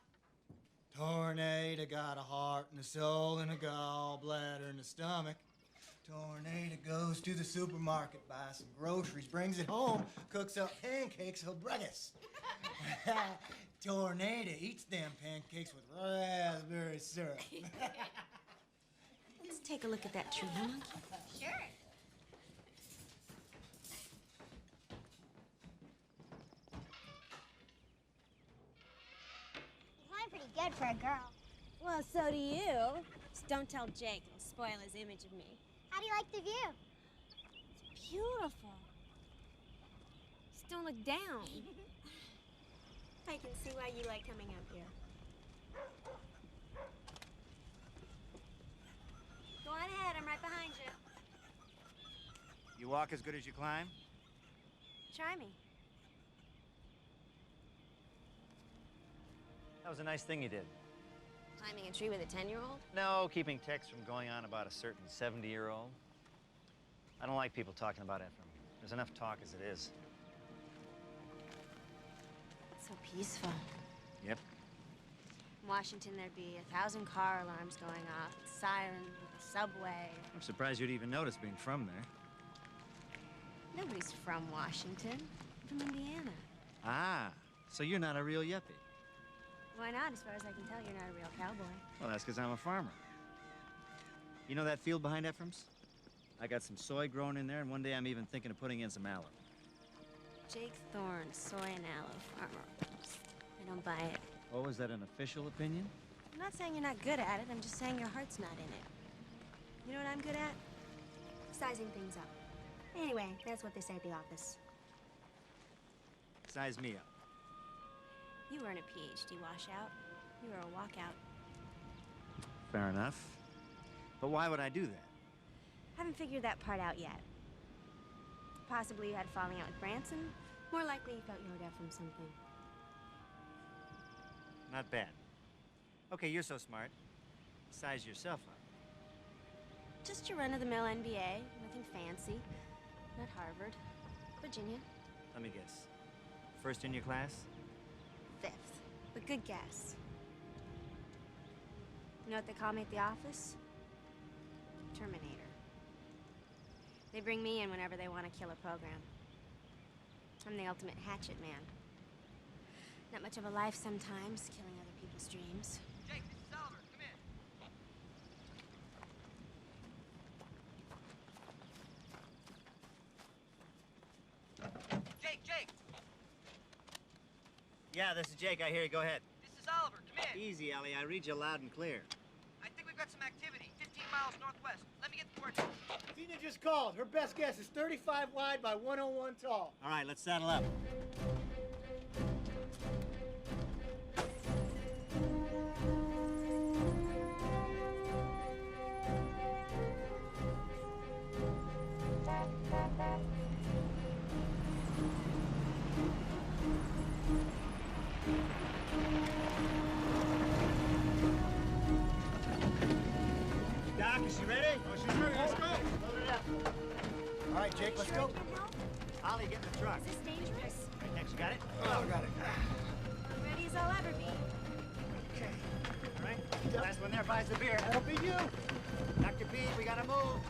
S16: Tornado got a heart and a soul and a gallbladder and a stomach. Tornado goes to the supermarket, buys some groceries, brings it home, cooks up pancakes for breakfast. Tornado eats them pancakes with raspberry syrup.
S4: Let's take a look at that tree, huh, monkey?
S13: Sure. Pretty good for a girl.
S4: Well, so do you. Just don't tell Jake. It'll spoil his image of me.
S13: How do you like the view?
S4: It's beautiful. Just don't look down. I can see why you like coming up here. Go on ahead. I'm right behind you.
S8: You walk as good as you climb?
S4: Try me.
S8: That was a nice thing you did.
S4: Climbing a tree with a 10-year-old?
S8: No, keeping texts from going on about a certain 70-year-old. I don't like people talking about Ephraim. There's enough talk as it is.
S4: So peaceful.
S8: Yep.
S4: In Washington, there'd be 1,000 car alarms going off, sirens, the subway.
S8: I'm surprised you'd even notice being from there.
S4: Nobody's from Washington. I'm from Indiana.
S8: Ah, so you're not a real yuppie.
S4: Why not? As far as I can tell, you're not a real cowboy.
S8: Well, that's because I'm a farmer. You know that field behind Ephraim's? I got some soy growing in there, and one day I'm even thinking of putting in some aloe.
S4: Jake Thorne, soy and aloe farmer. I don't buy it.
S8: Oh, is that an official opinion?
S4: I'm not saying you're not good at it. I'm just saying your heart's not in it. You know what I'm good at? Sizing things up. Anyway, that's what they say at the office.
S8: Size me up.
S4: You earn a PhD washout. You were a walkout.
S8: Fair enough. But why would I do that?
S4: Haven't figured that part out yet. Possibly you had a falling out with Branson. More likely you felt yelled at from something.
S8: Not bad. Okay, you're so smart. Size yourself up.
S4: Just your run-of-the-mill MBA. Nothing fancy. Not Harvard. Virginia.
S8: Let me guess. First in your class?
S4: 5th. But good guess. You know what they call me at the office? Terminator. They bring me in whenever they want to kill a program. I'm the ultimate hatchet man. Not much of a life sometimes, killing other people's dreams.
S5: Jake, this is Oliver. Come in. Jake!
S8: Yeah, this is Jake. I hear you. Go ahead.
S5: This is Oliver. Come in.
S8: Easy, Ellie. I read you loud and clear.
S5: I think we've got some activity. 15 miles northwest. Let me get the coordinates.
S16: Tina just called. Her best guess is 35 wide by 101 tall.
S8: All right, let's saddle up. Doc, is she ready?
S16: Oh, she's ready. Let's go.
S8: Load it up.
S16: All right, Jake, let's go.
S8: Ollie, get in the truck.
S4: Is this dangerous?
S8: Right next, you got it?
S16: Oh, got it.
S4: I'm ready as I'll ever be.
S8: Okay. All right. Last one there buys the beer.
S16: That'll be you.
S8: Dr. Pete, we gotta move.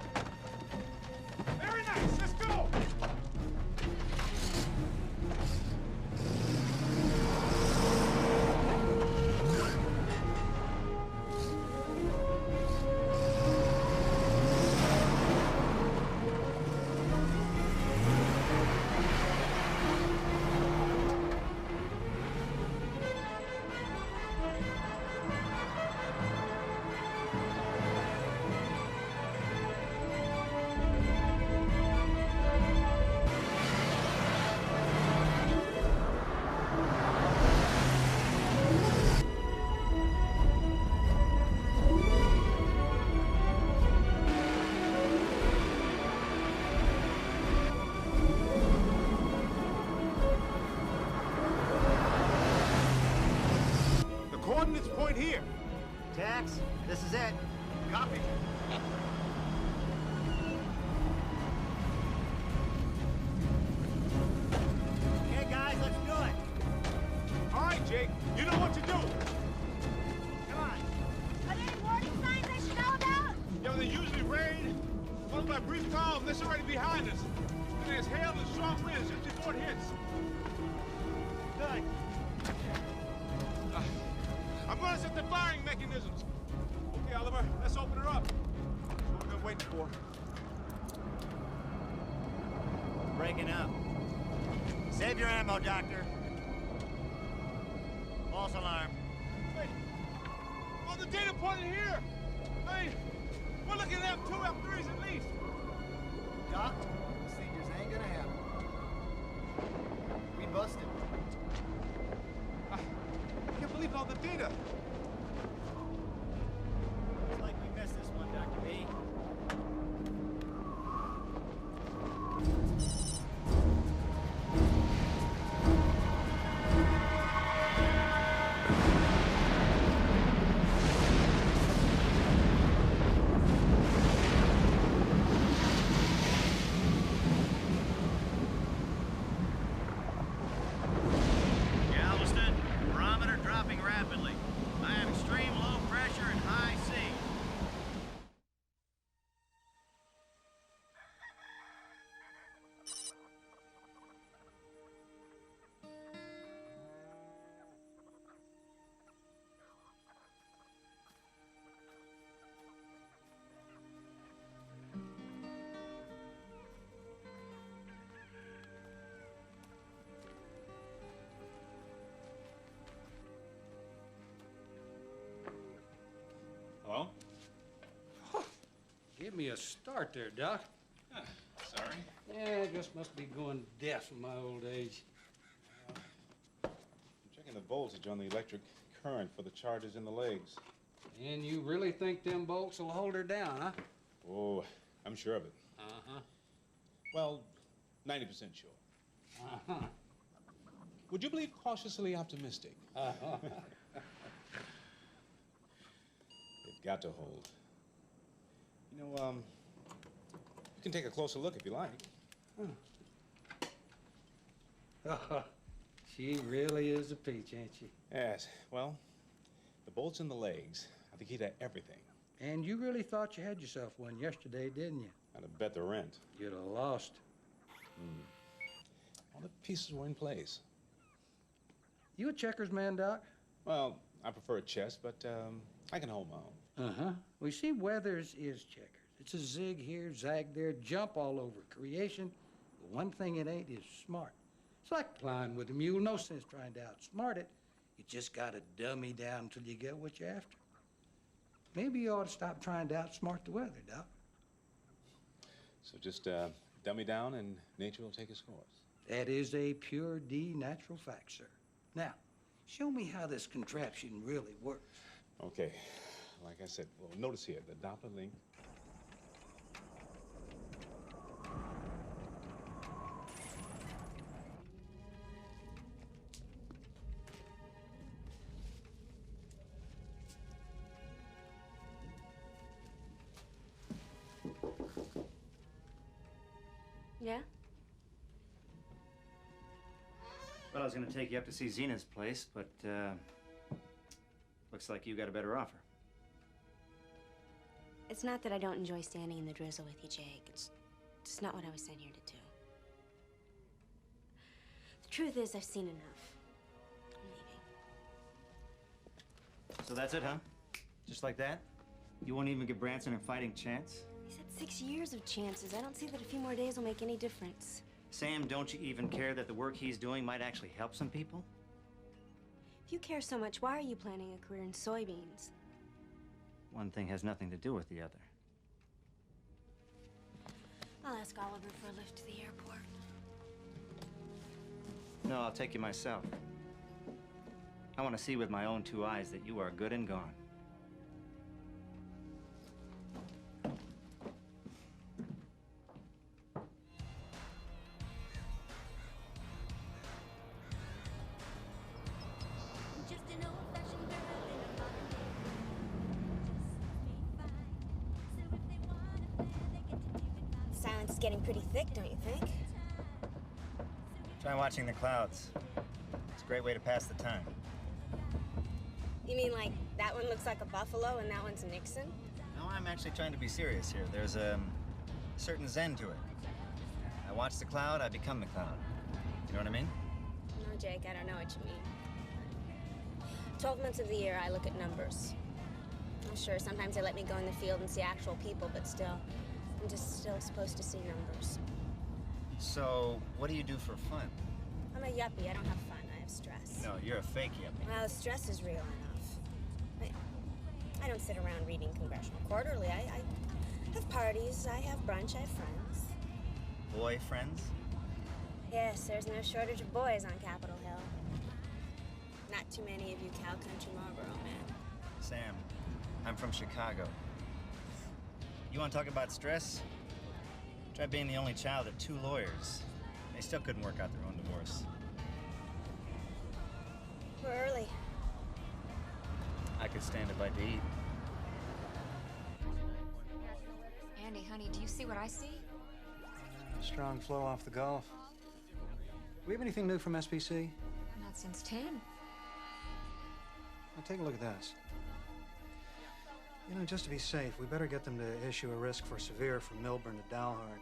S16: Very nice. Let's go.
S6: Coordinates point here.
S8: Tax, this is it.
S6: Copy.
S8: Okay, guys, let's do it.
S6: All right, Jake. You know what to do.
S8: Come on.
S4: Are there any warning signs I should know about?
S6: Yeah, they usually rain, followed by brief calm. This already behind us. And there's hail and strong winds just before it hits.
S8: Good.
S6: I'm gonna set the firing mechanisms. Okay, Oliver, let's open her up. That's what we've been waiting for.
S8: Breaking up. Save your ammo, Doctor. False alarm.
S6: Wait. Oh, the data pointed here. Hey, we're looking at F2, F3s at least.
S16: Doc, procedures ain't gonna happen. We busted.
S6: I can't believe all the data.
S8: Looks like we missed this one, Dr. B.
S5: Galveston, barometer dropping rapidly. I have extreme low pressure and high sea.
S6: Hello?
S12: Give me a start there, Doc.
S6: Sorry.
S12: Yeah, I just must be going deaf in my old age.
S6: I'm checking the voltage on the electric. current for the charges in the legs.
S12: And you really think them bolts will hold her down, huh?
S6: Oh, I'm sure of it.
S12: Uh-huh.
S6: Well, 90% sure.
S12: Uh-huh.
S6: Would you believe cautiously optimistic?
S12: Uh-huh.
S6: They've got to hold. You know, you can take a closer look if you like.
S12: She really is a peach, ain't she?
S6: Yes, well, the bolts in the legs are the key to everything.
S12: And you really thought you had yourself one yesterday, didn't you?
S6: I'd have bet the rent.
S12: You'd have lost.
S6: All the pieces were in place.
S12: You a checkers man, Doc?
S6: Well, I prefer chess, but I can hold my own.
S12: Uh-huh. We see Weathers is checkers. It's a zig here, zag there, jump all over. Creation. But one thing it ain't is smart. It's like flying with a mule. No sense trying to outsmart it. You just gotta dummy down until you get what you're after. Maybe you ought to stop trying to outsmart the weather, Doc.
S6: So just dummy down and nature will take its course.
S12: That is a pure D natural fact, sir. Now, show me how this contraption really works.
S6: Okay, like I said, well, notice here, the Doppler link.
S4: Yeah?
S8: Well, I was going to take you up to see Zena's place, but looks like you got a better offer.
S4: It's not that I don't enjoy standing in the drizzle with you, Jake. It's just not what I was sent here to do. The truth is, I've seen enough. I'm leaving.
S8: So that's it, huh? Just like that? You won't even give Branson a fighting chance?
S4: He's had 6 years of chances. I don't see that a few more days will make any difference.
S8: Sam, don't you even care that the work he's doing might actually help some people?
S4: If you care so much, why are you planning a career in soybeans?
S8: One thing has nothing to do with the other.
S4: I'll ask Oliver for a lift to the airport.
S8: No, I'll take you myself. I want to see with my own 2 eyes that you are good and gone.
S4: Silence is getting pretty thick, don't you think?
S8: Try watching the clouds. It's a great way to pass the time.
S4: You mean like that one looks like a buffalo and that one's Nixon?
S8: No, I'm actually trying to be serious here. There's a certain zen to it. I watch the cloud, I become the cloud. You know what I mean?
S4: No, Jake, I don't know what you mean. 12 months of the year, I look at numbers. Oh, sure, sometimes they let me go in the field and see actual people, but still, I'm just still supposed to see numbers.
S8: So, what do you do for fun?
S4: I'm a yuppie. I don't have fun. I have stress.
S8: No, you're a fake yuppie.
S4: Well, stress is real enough. I don't sit around reading Congressional Quarterly. I have parties. I have brunch. I have friends.
S8: Boy friends?
S4: Yes, there's no shortage of boys on Capitol Hill. Not too many of you cow country Marlboro men.
S8: Sam, I'm from Chicago. You want to talk about stress? Try being the only child of 2 lawyers. They still couldn't work out their own divorce.
S4: We're early.
S8: I could stand a bite to eat.
S14: Andy, honey, do you see what I see?
S11: Strong flow off the Gulf. We have anything new from SPC?
S14: Not since 10.
S11: Now take a look at this. You know, just to be safe, we better get them to issue a risk for severe from Milburn to Dalhart.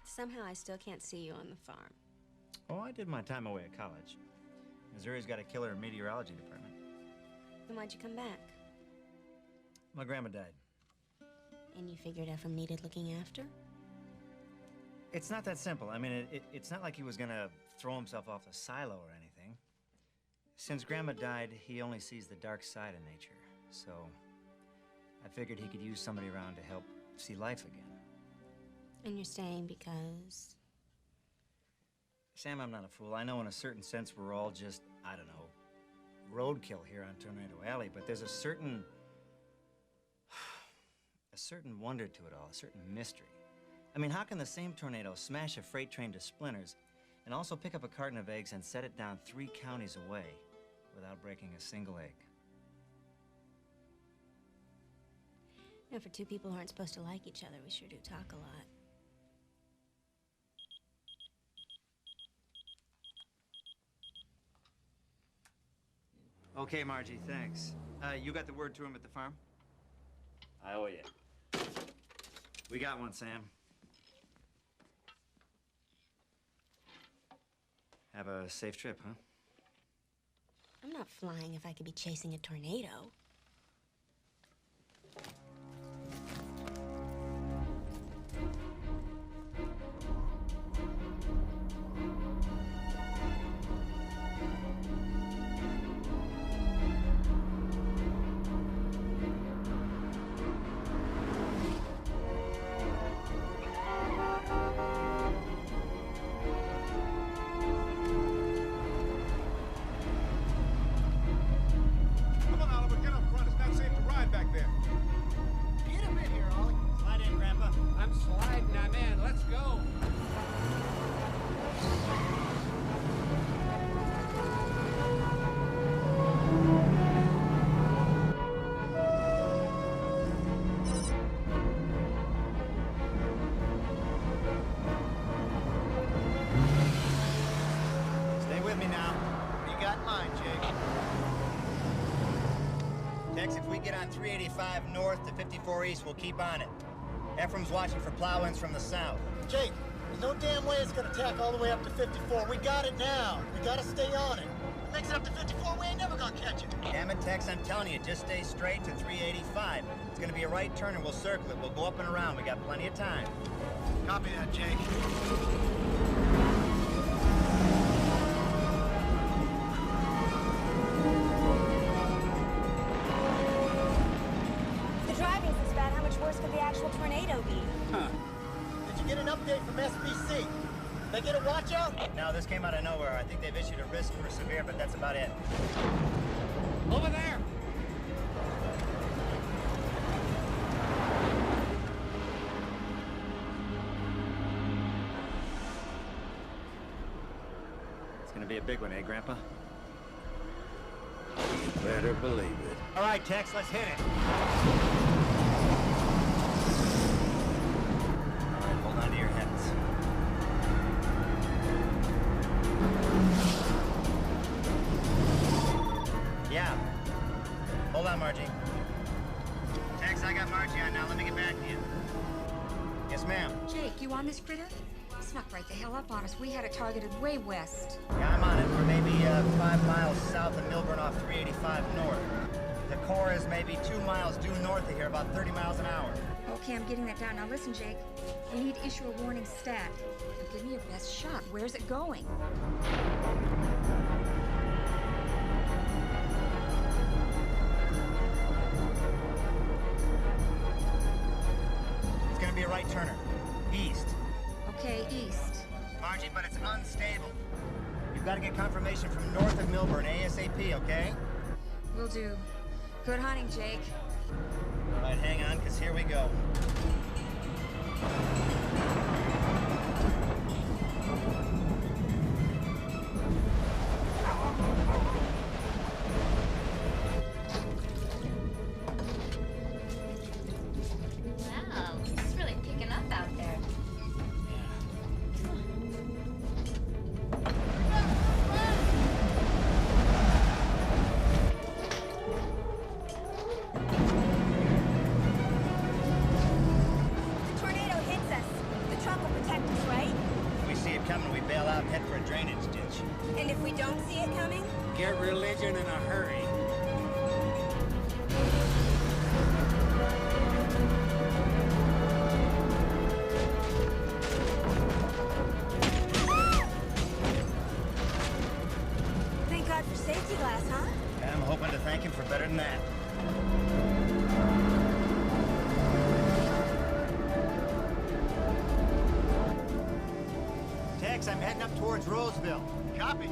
S4: Somehow I still can't see you on the farm.
S8: Oh, I did my time away at college. Missouri's got a killer meteorology department.
S4: Then why'd you come back?
S8: My grandma died.
S4: And you figured Ephraim needed looking after?
S8: It's not that simple. I mean, it's not like he was gonna throw himself off a silo or anything. Since Grandma died, he only sees the dark side of nature. So I figured he could use somebody around to help see life again.
S4: And you're staying because?
S8: Sam, I'm not a fool. I know in a certain sense we're all just, I don't know, roadkill here on Tornado Alley, but there's a certain wonder to it all, a certain mystery. I mean, how can the same tornado smash a freight train to splinters and also pick up a carton of eggs and set it down 3 counties away without breaking a single egg?
S4: You know, for two people who aren't supposed to like each other, we sure do talk a lot.
S8: Okay, Margie, thanks. You got the word to him at the farm? I owe you. We got one, Sam. Have a safe trip, huh?
S4: I'm not flying if I could be chasing a tornado.
S8: If we get on 385 north to 54 east, we'll keep on it. Ephraim's watching for plow ends from the south.
S16: Jake, there's no damn way it's gonna tack all the way up to 54. We got it now. We gotta stay on it. If it makes it up to 54, we ain't never gonna catch it.
S8: Damn it, Tex, I'm telling you, just stay straight to 385. It's gonna be a right turn and we'll circle it. We'll go up and around. We got plenty of time.
S16: Copy that, Jake.
S4: Could the actual tornado be?
S16: Huh. Did you get an update from SBC? They get a watch out?
S8: No, this came out of nowhere. I think they've issued a risk for severe, but that's about it.
S12: Over there!
S8: It's gonna be a big one, eh, Grandpa?
S2: You better believe it.
S8: All right, Tex, let's hit it. Hold on to your heads. Yeah. Hold on, Margie. Tex, I got Margie on now. Let me get back to you. Yes, ma'am.
S14: Jake, you on this critter? Snuck right the hell up on us. We had it targeted way west.
S8: Yeah, I'm on it. We're maybe 5 miles south of Milburn off 385 north. The core is maybe 2 miles due north of here, about 30 miles an hour.
S14: Okay, I'm getting that down. Now listen, Jake. We need to issue a warning stat. Now give me your best shot. Where's it going?
S8: It's gonna be a right turner. East.
S14: Okay, east.
S8: Margie, but it's unstable. You've got to get confirmation from north of Milburn ASAP, okay?
S14: Will do. Good hunting, Jake.
S8: All right, hang on, because here we go.
S20: Wow, it's really picking up out there.
S4: The tornado hits us.
S8: coming, we bail out and head for a drainage ditch.
S4: And if we don't see it coming?
S12: Get religion in a hurry.
S4: Thank God for safety glass, huh?
S8: I'm hoping to thank him for better than that. Tex, I'm heading up towards Roseville. Copy.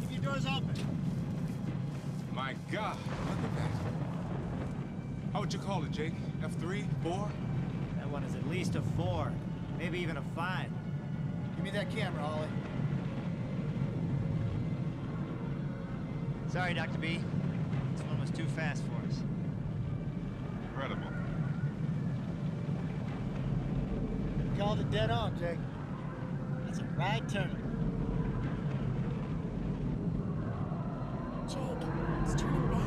S8: Keep your doors open.
S6: My God, look at that. How would you call it, Jake? F3? 4?
S8: That one is at least a 4, maybe even a 5.
S16: Give me that camera, Ollie.
S8: Sorry, Dr. B. This one was too fast for us.
S6: Incredible.
S16: Called it dead on, Jake. That's a right turn.
S4: Jake, it's turning back.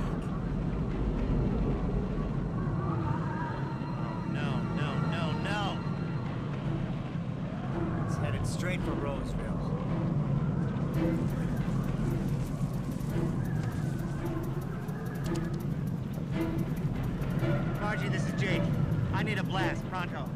S8: No. It's headed straight for Roseville. Margie, this is Jake. I need a blast, pronto.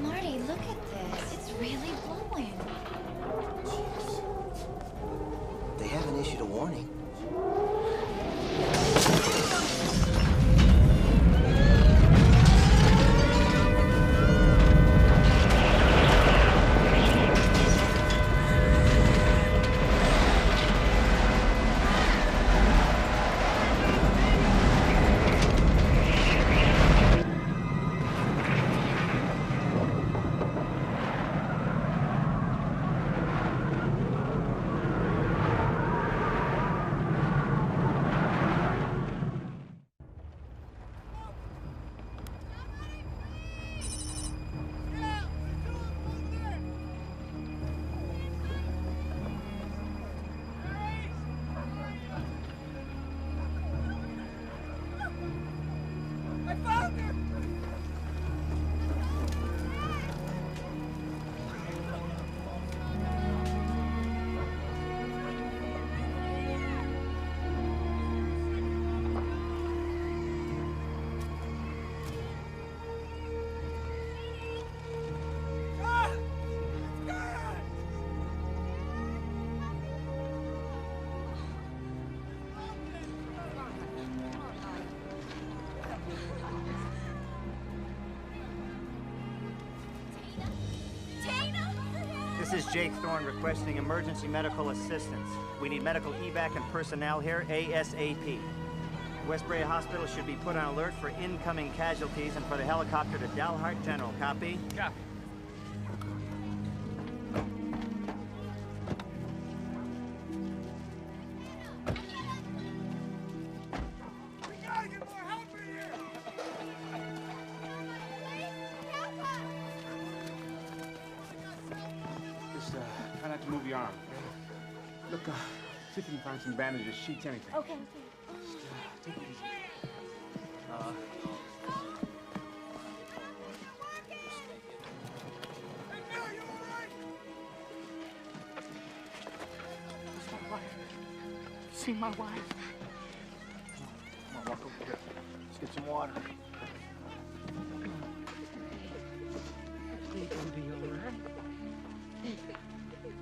S20: Marty, look at this. It's really blowing.
S2: They haven't issued a warning.
S7: I found her!
S8: This is Jake Thorne requesting emergency medical assistance. We need medical evac and personnel here ASAP. Westbury Hospital should be put on alert for incoming casualties and for the helicopter to Dalhart General. Copy?
S19: Copy.
S6: Try not to move your arm, okay? Look, see if you can find some bandages, sheets, anything.
S20: Okay.
S6: Just, take it easy.
S16: See my wife? Come on, walk over here. Let's get some water.
S12: You're gonna be all right.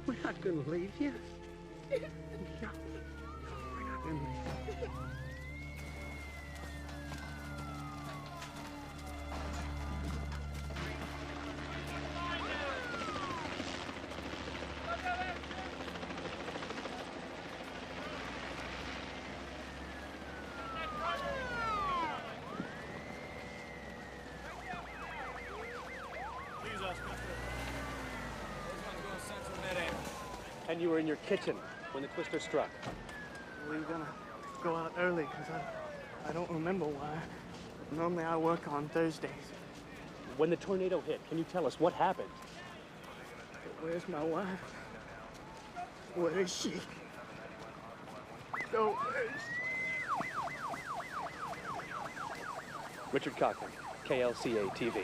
S12: We're not gonna leave you. No, we're not gonna leave you.
S19: And you were in your kitchen when the twister struck.
S16: Were you gonna
S9: go out early because I don't remember why. Normally I work on Thursdays.
S19: When the tornado hit, can you tell us what happened?
S9: Where's my wife? Where is she? No,
S19: Richard Cochran, KLCA TV.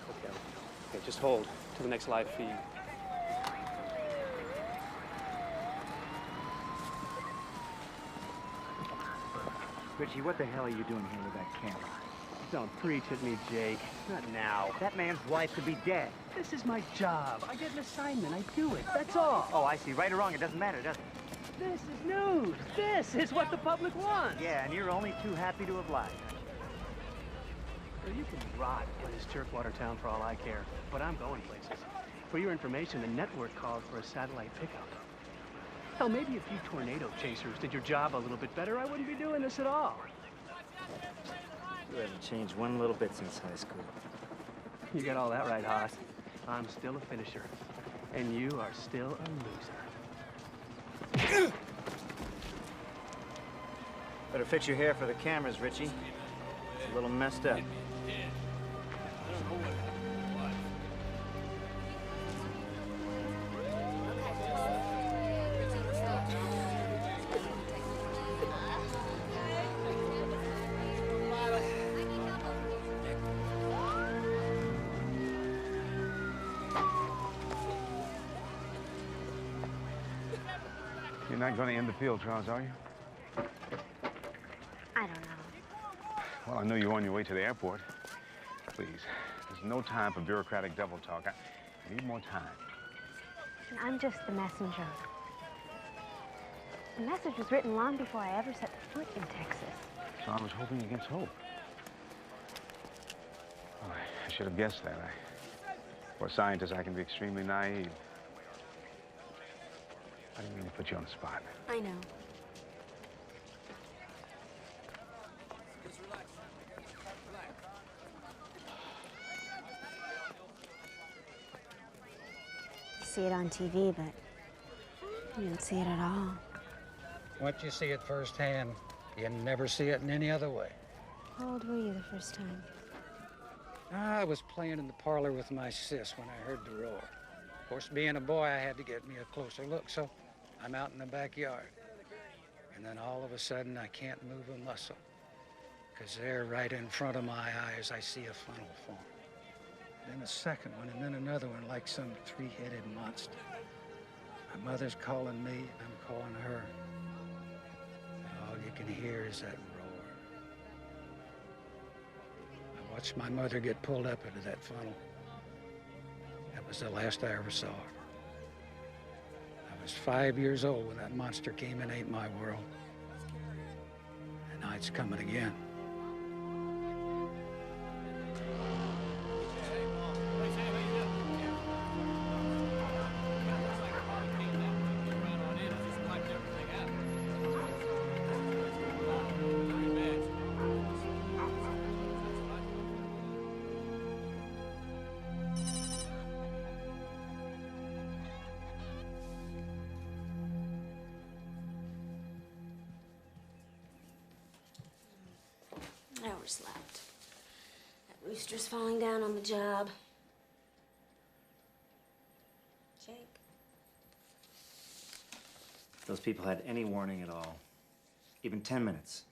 S19: Okay, just hold to the next live feed.
S10: Richie, what the hell are you doing here with that camera?
S19: Don't preach at me, Jake. Not now.
S10: That man's wife could be dead.
S19: This is my job. I get an assignment. I do it. That's all.
S10: Oh, I see. Right or wrong, it doesn't matter, does it?
S19: This is news. This is what the public wants.
S10: Yeah, and you're only too happy to oblige.
S19: Well, you can rot in this jerkwater town for all I care, but I'm going places. For your information, the network called for a satellite pickup. Hell, maybe a few tornado chasers did your job a little bit better, I wouldn't be doing this at all.
S8: You haven't changed one little bit since high school.
S19: You got all that right, Haas. I'm still a finisher, and you are still a loser.
S8: Better fix your hair for the cameras, Richie. It's a little messed up.
S6: You're not going to end the field trials, are you?
S4: I don't know.
S6: Well, I know you're on your way to the airport. Please, there's no time for bureaucratic double talk. I need more time.
S4: I'm just the messenger. The message was written long before I ever set foot in Texas.
S6: So I was hoping against hope. Well, I should have guessed that. For a scientist, I can be extremely naive. I didn't mean to put you on the spot.
S4: I know. You see it on TV, but you don't see it at all.
S12: Once you see it firsthand, you never see it in any other way.
S4: How old were you the first time?
S12: I was playing in the parlor with my sis when I heard the roar. Of course, being a boy, I had to get me a closer look, so I'm out in the backyard. And then all of a sudden, I can't move a muscle. Because there, right in front of my eyes, I see a funnel form. Then a second one, and then another one, like some three-headed monster. My mother's calling me, I'm calling her. And all you can hear is that roar. I watched my mother get pulled up into that funnel. That was the last I ever saw her. I was 5 years old when that monster came in Ain't My World. And now it's coming again.
S4: Hours left. That rooster's falling down on the job. Jake.
S8: If those people had any warning at all, even 10 minutes.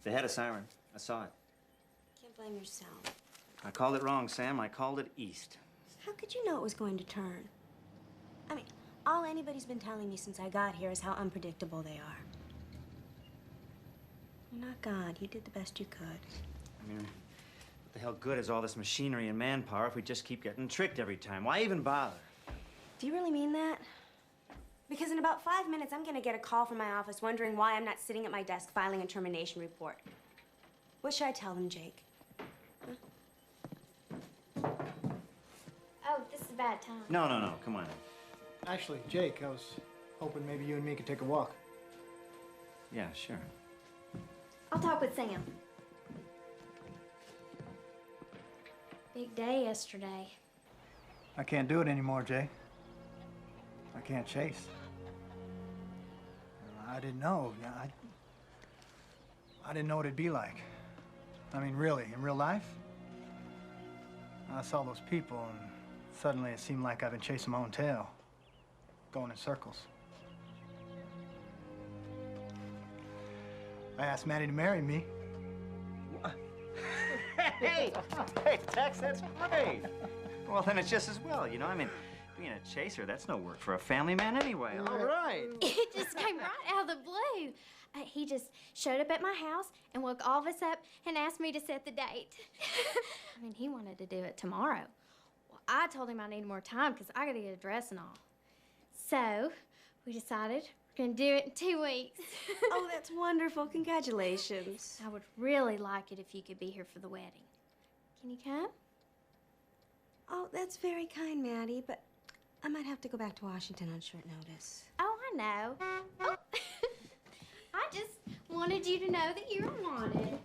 S8: They had a siren. I saw it.
S4: Can't blame yourself.
S8: I called it wrong, Sam. I called it east.
S4: How could you know it was going to turn? I mean, all anybody's been telling me since I got here is how unpredictable they are. You're not God. You did the best you could.
S8: I mean, what the hell good is all this machinery and manpower if we just keep getting tricked every time? Why even bother?
S4: Do you really mean that? Because in about 5 minutes, I'm going to get a call from my office wondering why I'm not sitting at my desk filing a termination report. What should I tell them, Jake? Huh?
S13: Oh, this is a bad time.
S8: No. Come on.
S16: Actually, Jake, I was hoping maybe you and me could take a walk.
S8: Yeah, sure.
S13: I'll talk with Sam. Big day yesterday.
S16: I can't do it anymore, Jay. I can't chase. I didn't know. I didn't know what it'd be like. I mean, really, in real life. I saw those people, and suddenly it seemed like I've been chasing my own tail, going in circles. I asked Maddie to marry me.
S8: Hey, Tex, that's great. Well, then it's just as well, you know? I mean, being a chaser, that's no work for a family man anyway. All right.
S13: It just came right out of the blue. He just showed up at my house and woke all of us up and asked me to set the date. I mean, he wanted to do it tomorrow. Well, I told him I needed more time because I got to get a dress and all. So we decided we're going to do it in 2 weeks.
S24: Oh, that's wonderful. Congratulations.
S13: I would really like it if you could be here for the wedding. Can you come?
S24: Oh, that's very kind, Maddie, but I might have to go back to Washington on short notice.
S13: Oh, I know. Oh. I just wanted you to know that you were wanted.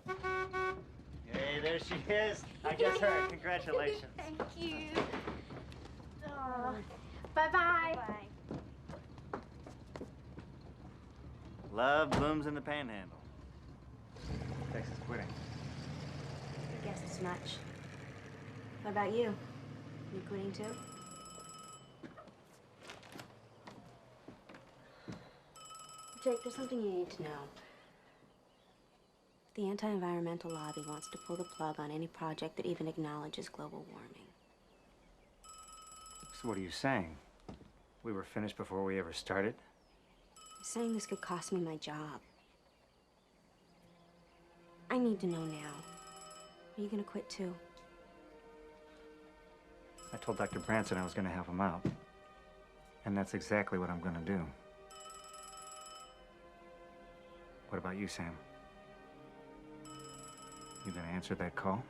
S8: Hey, there she is. I just heard. Congratulations.
S13: Thank you. Oh. Bye-bye.
S24: Bye.
S8: Love blooms in the panhandle. Tex is quitting.
S24: I guess as much. What about you? You quitting too? Jake, there's something you need to know. The anti-environmental lobby wants to pull the plug on any project that even acknowledges global warming.
S8: So what are you saying? We were finished before we ever started?
S24: I'm saying this could cost me my job. I need to know now. Are you gonna quit too?
S8: I told Dr. Branson I was going to help him out. And that's exactly what I'm going to do. What about you, Sam? You going to answer that call?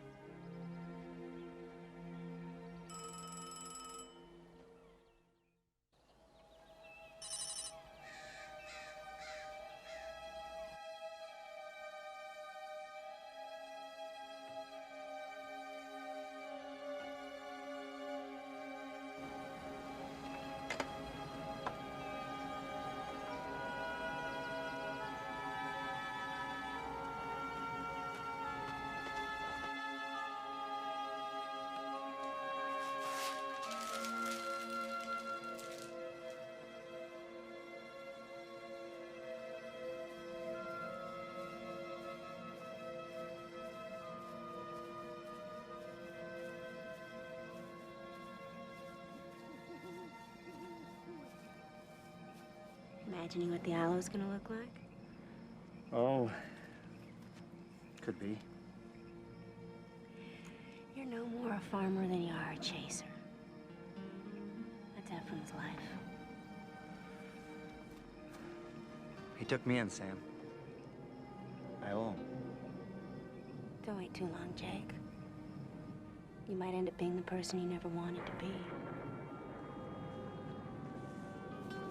S24: Imagining what the Allow's gonna look like?
S8: Oh, could be.
S24: You're no more a farmer than you are a chaser. That's Ephraim's life.
S8: He took me in, Sam. I owe him.
S24: Don't wait too long, Jake. You might end up being the person you never wanted to be.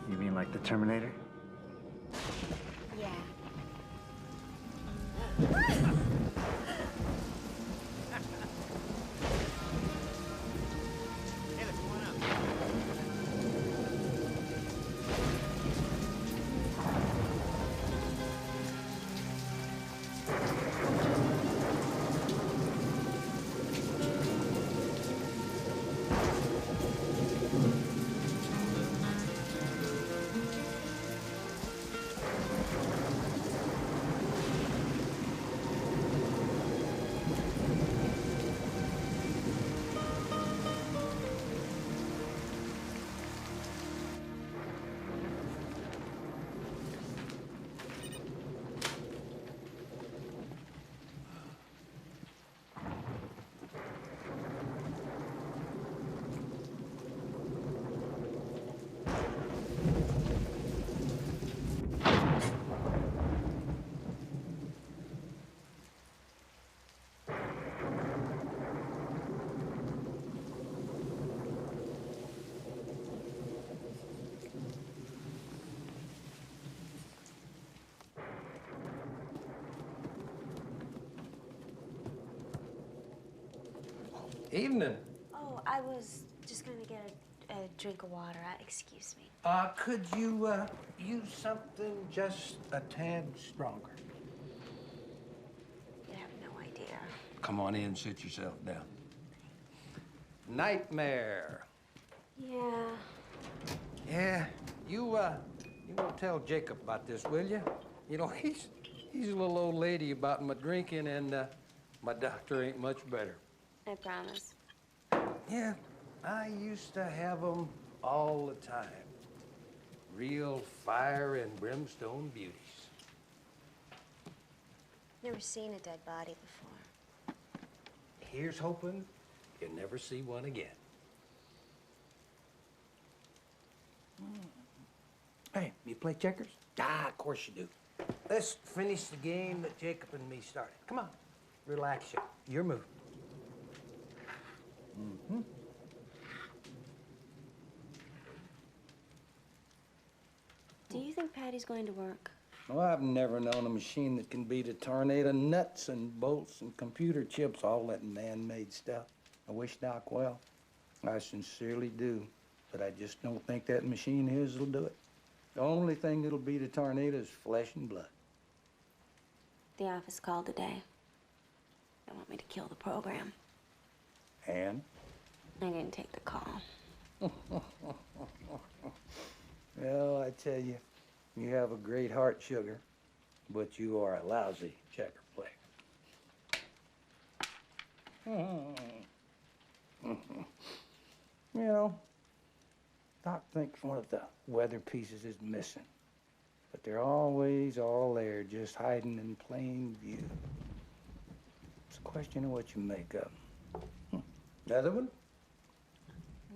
S8: You mean like the Terminator?
S24: Yeah.
S17: Evening.
S24: Oh, I was just gonna get a drink of water. Excuse me.
S17: Could you use something just a tad stronger? Come on in, sit yourself down. Nightmare.
S24: Yeah.
S17: Yeah, you won't tell Jacob about this, will you? You know, he's a little old lady about my drinking, and my doctor ain't much better.
S24: I promise.
S17: Yeah, I used to have them all the time. Real fire and brimstone beauties.
S24: Never seen a dead body before.
S17: Here's hoping you never see one again. Hey, you play checkers? Ah, of course you do. Let's finish the game that Jacob and me started. Come on, relax you. Your move. Mm-hmm.
S24: Do you think Patty's going to work?
S17: Well, I've never known a machine that can beat a tornado. Nuts and bolts and computer chips, all that man-made stuff. I wish Doc well. I sincerely do. But I just don't think that machine of his will do it. The only thing that'll beat a tornado is flesh and blood.
S24: The office called today. They want me to kill the program.
S17: And?
S24: I didn't take the call.
S17: Well, I tell you, you have a great heart, Sugar, but you are a lousy checker player. You know, Doc thinks one of the weather pieces is missing, but they're always all there, just hiding in plain view. It's a question of what you make of 'em. Another one?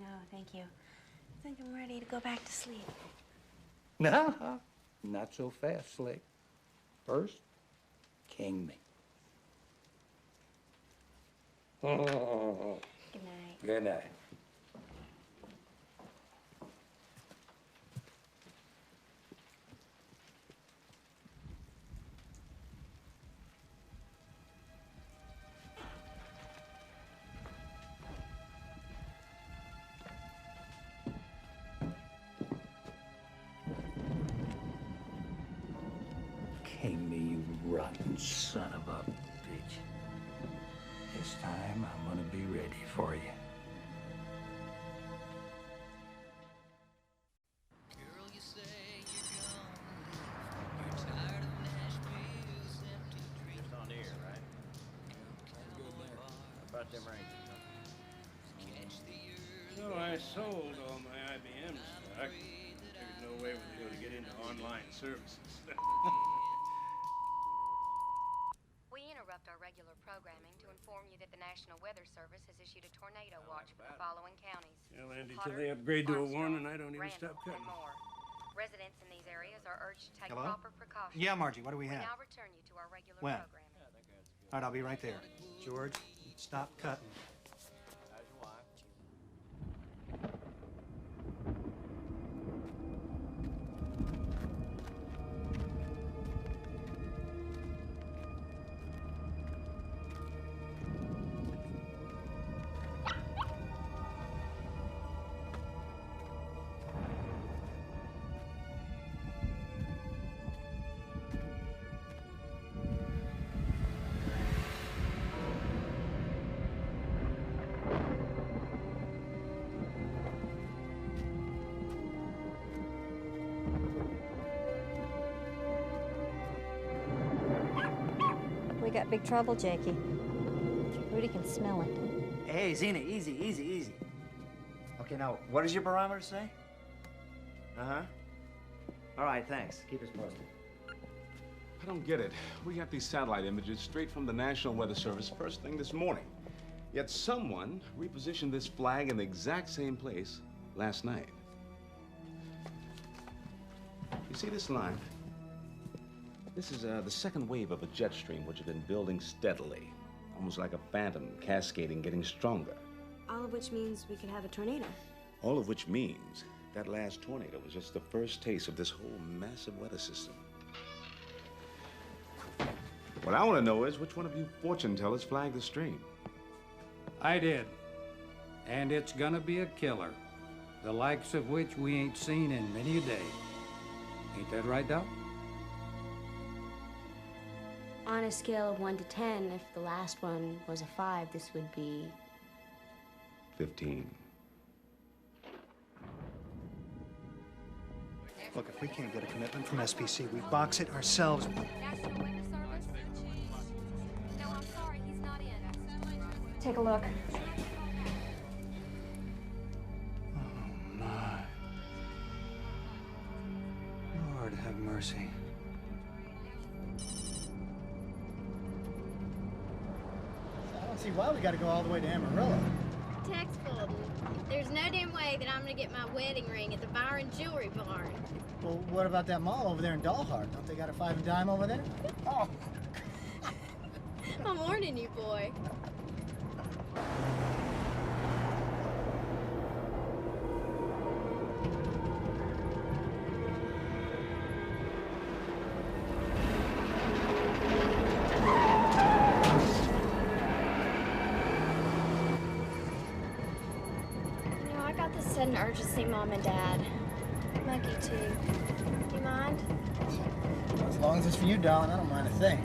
S24: No, thank you. I think I'm ready to go back to sleep.
S17: No, not so fast, Slick. First, king me.
S24: Good night.
S17: Good night. King me, you rotten son of a bitch. This time, I'm gonna be ready for you.
S5: Just on the air, right? Good there. How about them Rangers, huh?
S6: So I sold all my IBM stock. There's no way we're going to get into online services.
S4: We interrupt our regular programming to inform you that the National Weather Service has issued a tornado watch for the following counties.
S6: Well, Andy, till
S4: Potter,
S6: they upgrade to a
S4: Armstrong,
S6: Warren, I don't even
S4: Randall,
S6: stop cutting.
S4: and more. Residents in these areas are urged to take
S11: Hello?
S4: proper precautions.
S11: Yeah, Margie, what do we have?
S4: now return you to our regular
S11: When?
S4: programming.
S11: All right, I'll be right there. George, stop cutting.
S5: How's your wife?
S15: We got big trouble, Jakey. Rudy can smell it.
S8: Hey, Zena, easy, easy, easy. Okay, now, what does your barometer say? Uh-huh. All right, thanks. Keep us posted.
S6: I don't get it. We got these satellite images straight from the National Weather Service first thing this morning. Yet someone repositioned this flag in the exact same place last night. You see this line? This is the second wave of a jet stream which has been building steadily, almost like a phantom, cascading, getting stronger.
S24: All of which means we could have a tornado.
S6: All of which means that last tornado was just the first taste of this whole massive weather system. What I want to know is which one of you fortune tellers flagged the stream?
S12: I did. And it's gonna be a killer. The likes of which we ain't seen in many a day. Ain't that right, Doc?
S4: On a scale of 1 to 10, if the last one was a 5, this would be...
S6: 15.
S11: Look, if we can't get a commitment from SPC, we box it ourselves.
S14: Take a look.
S11: Oh, my. Lord have mercy.
S16: I don't see why we gotta go all the way to Amarillo.
S13: Text Fulton. There's no damn way that I'm gonna get my wedding ring at the Byron Jewelry Barn.
S16: Well, what about that mall over there in Dalhart? Don't they got a 5 and dime over there? Oh.
S13: I'm warning you, boy. Sudden urgency, Mom and Dad. Monkey, too. Do you mind?
S16: As long as it's for you, darling, I don't mind a thing.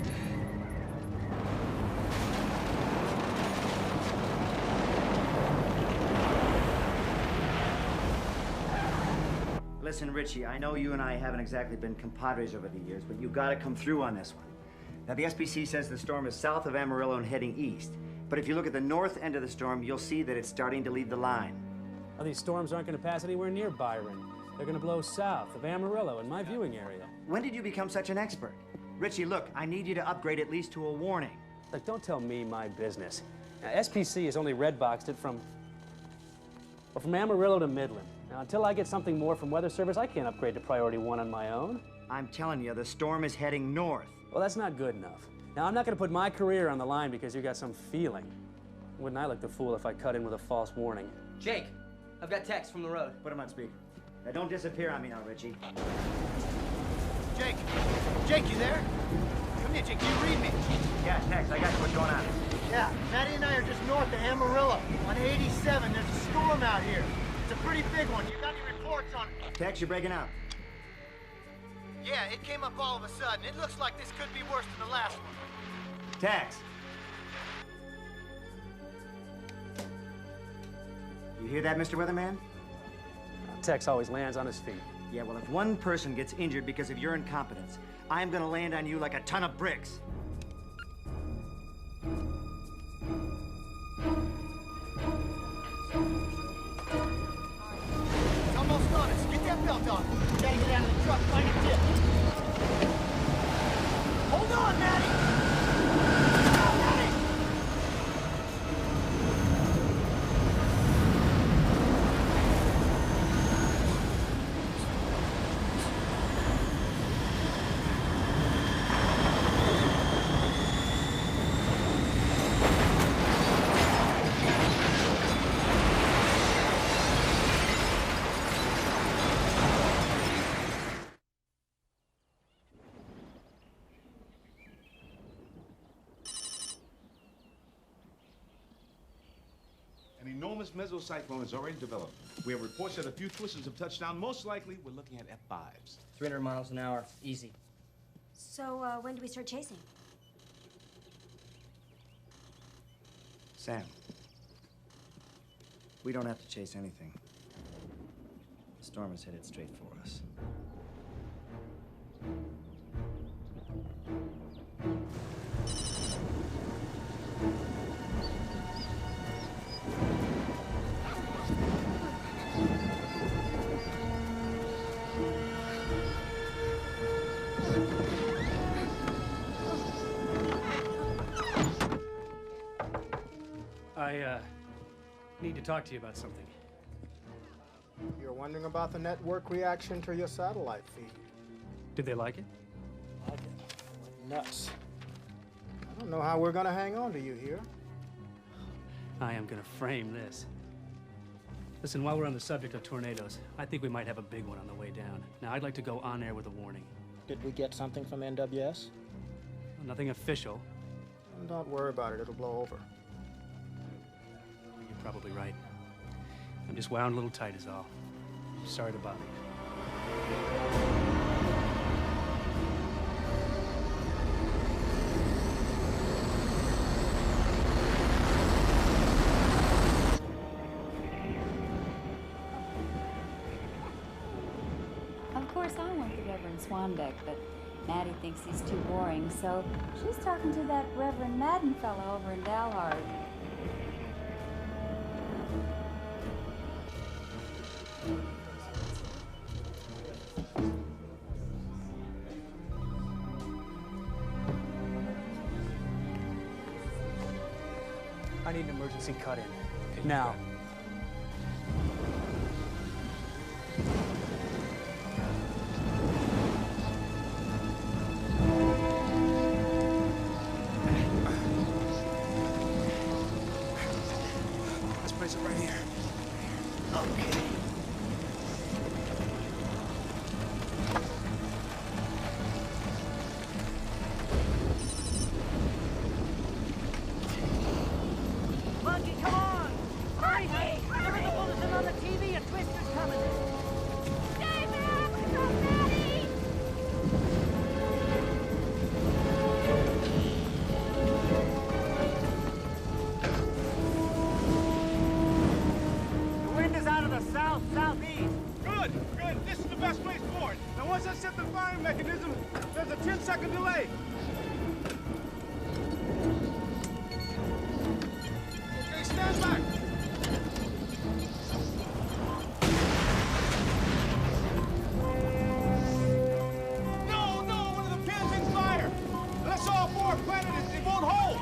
S8: Listen, Richie, I know you and I haven't exactly been compadres over the years, but you gotta come through on this one. Now, the SPC says the storm is south of Amarillo and heading east. But if you look at the north end of the storm, you'll see that it's starting to leave the line.
S19: Well, these storms aren't going to pass anywhere near Byron. They're going to blow south of Amarillo in my viewing area.
S8: When did you become such an expert? Richie, look, I need you to upgrade at least to a warning.
S19: Look, don't tell me my business. Now, SPC has only red-boxed it from Amarillo to Midland. Now, until I get something more from Weather Service, I can't upgrade to Priority 1 on my own.
S8: I'm telling you, the storm is heading north.
S19: Well, that's not good enough. Now, I'm not going to put my career on the line because you got some feeling. Wouldn't I look the fool if I cut in with a false warning?
S1: Jake, I've got text from the road.
S8: Put him on speaker. Now, don't disappear on me now, Richie.
S16: Jake! Jake, you there? Come here, Jake, can you read me?
S8: Yeah, text, I got you. What's going on?
S16: Yeah, Maddie and I are just north of Amarillo. On 87, there's a storm out here. It's a pretty big one. You got any reports on it?
S8: Text, you're breaking up.
S16: Yeah, it came up all of a sudden. It looks like this could be worse than the last one.
S8: Text. You hear that, Mr. Weatherman?
S19: Tex always lands on his feet.
S8: Yeah, well, if one person gets injured because of your incompetence, I'm gonna land on you like a ton of bricks.
S16: It's almost on us. Get that belt on. We gotta get out of the truck, find a tip. Hold on, Maddie!
S6: An enormous mesocyclone is already developed. We have reports that a few twisters have touched down. Most likely, we're looking at F5s.
S1: 300 miles an hour, easy.
S4: So, when do we start chasing?
S8: Sam, we don't have to chase anything. The storm is headed straight for us.
S19: I need to talk to you about something.
S9: You're wondering about the network reaction to your satellite feed.
S19: Did they like it?
S9: Like it. Nuts. I don't know how we're gonna hang on to you here.
S19: I am gonna frame this. Listen, while we're on the subject of tornadoes, I think we might have a big one on the way down. Now, I'd like to go on air with a warning.
S9: Did we get something from NWS?
S19: Nothing official.
S9: Don't worry about it, it'll blow over.
S19: You're probably right. I'm just wound a little tight is all. Sorry to bother you.
S3: Swan Deck, but Maddie thinks he's too boring, so she's talking to that Reverend Madden fellow over in Dalhart.
S7: I need an emergency cut-in. Now.
S6: Let's place it right here. Okay.
S7: Monkey, come on! Hurry! Give her the bulletin on the TV and Twister's coming!
S16: The wind is out of the south-southeast.
S6: Good, good. This is the best place for it. Now, once I set the firing mechanism, there's a 10-second delay. Okay, stand back. No, one of the pins in fire. Let's all four planted it won't hold.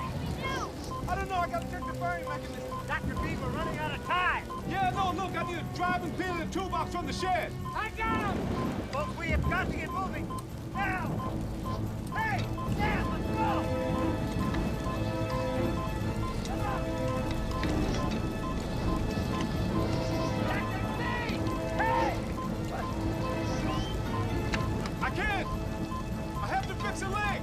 S6: I don't know, I gotta check the firing mechanism.
S7: Dr. B, we're running out of time.
S6: Yeah, no, look, I need a driving pin and a toolbox from the shed.
S7: I got him! Folks, we have got to get moving. Now! Hey! Sam, let's go! Come on! Dr. B! Hey!
S6: I can't! I have to fix a leg!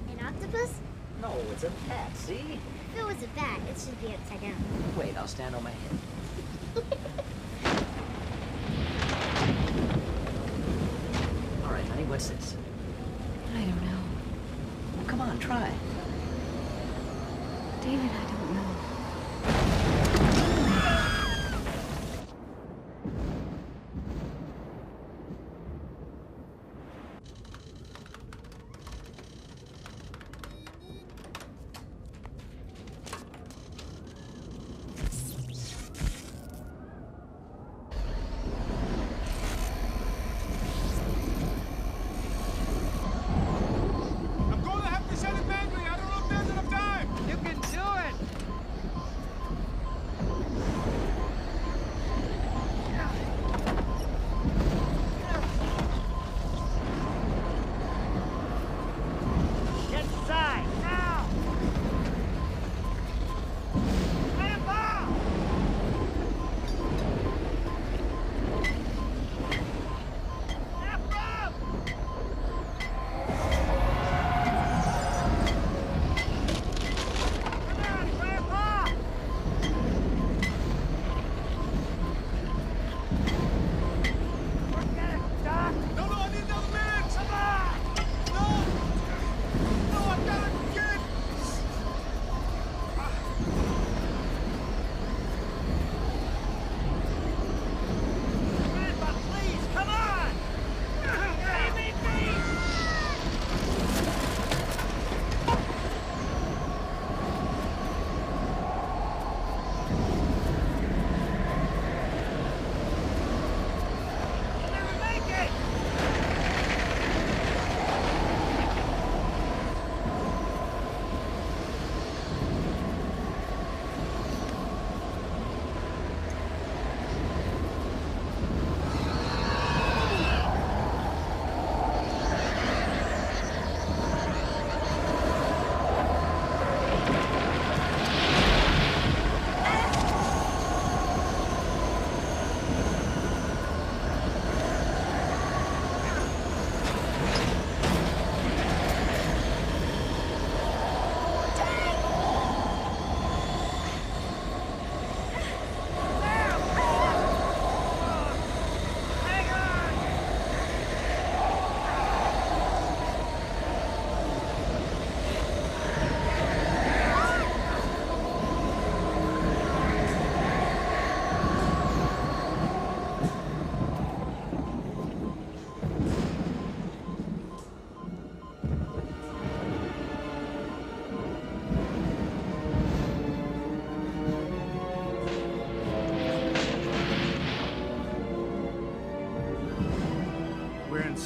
S13: An octopus?
S1: No, it's a bat, see?
S13: If it was a bat, it should be upside down.
S1: Wait, I'll stand on my head. All right, honey, what's this?
S24: I don't know.
S1: Well, come on, try.
S24: David, I don't know.
S6: I'm going to have to set it manually. I don't know if there's enough time.
S7: You can do it!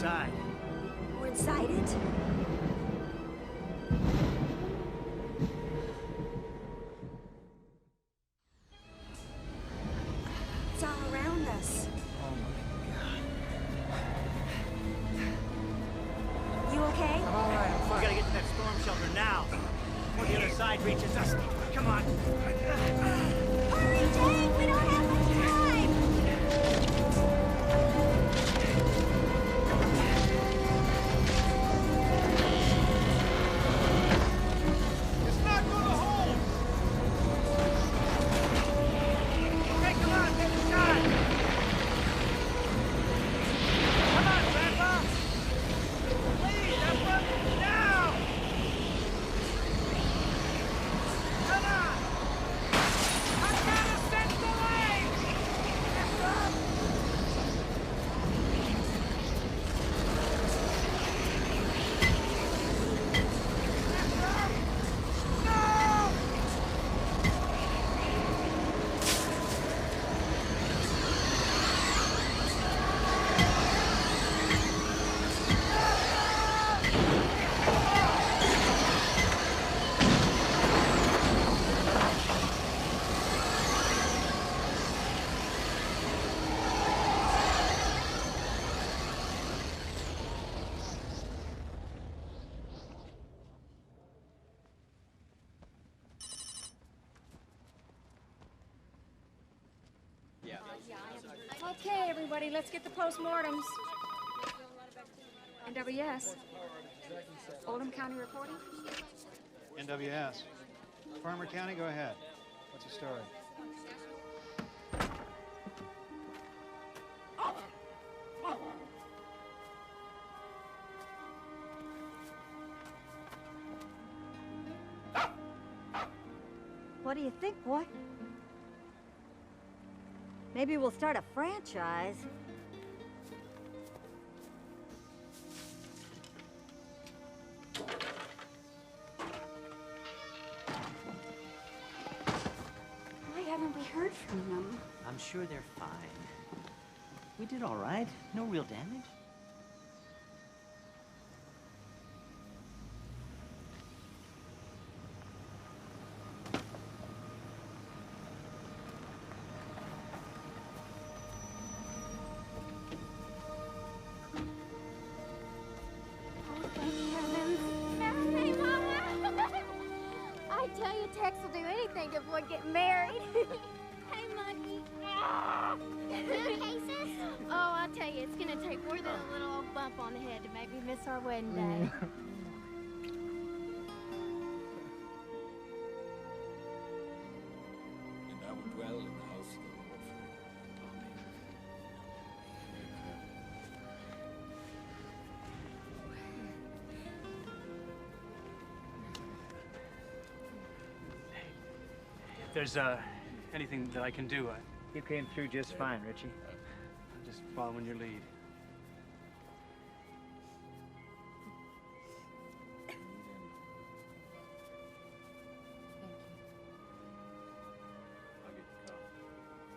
S8: inside.
S15: We're inside it? It's all around us.
S8: Oh my God.
S15: You okay?
S8: I'm all right, I'm fine. We gotta get to that storm shelter now. Before the other side reaches us. Come on.
S15: Hurry, Jake! We don't have much time!
S7: It's not gonna hold! Okay, come on, take a shot! Come on, Grandpa! Please, Grandpa! Now! Come on! I gotta set the lane!
S14: Okay, everybody, let's get the postmortems. NWS. Oldham County reporting.
S11: NWS. Farmer County, go ahead. What's the story?
S15: What do you think, boy? Maybe we'll start a franchise.
S14: Why haven't we heard from them?
S2: I'm sure they're fine. We did all right. No real damage.
S13: I tell you, Tex will do anything to avoid getting married. Hey, monkey. You okay, sis? Oh, I tell you, it's gonna take more than a little old bump on the head to make me miss our wedding day.
S6: And I will dwell in the house of the Lord forever. Amen.
S19: If there's anything that I can do,
S8: You came through just fine, Richie.
S19: I'm just following your lead.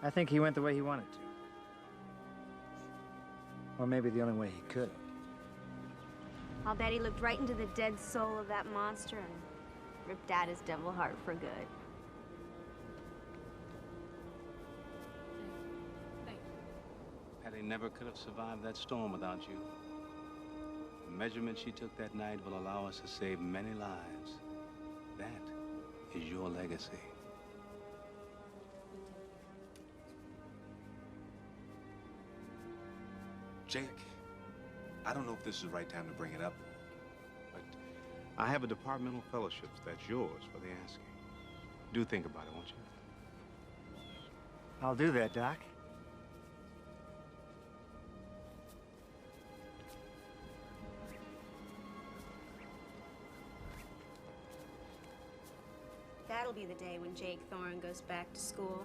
S8: I think he went the way he wanted to. Or maybe the only way he could.
S4: I'll bet he looked right into the dead soul of that monster and ripped out his devil heart for good.
S6: Patty never could have survived that storm without you. The measurement she took that night will allow us to save many lives. That is your legacy.
S18: Jake, I don't know if this is the right time to bring it up, but I have a departmental fellowship that's yours for the asking. Do think about it, won't you?
S8: I'll do that, Doc.
S4: That'll be the day when Jake Thorne goes back to school.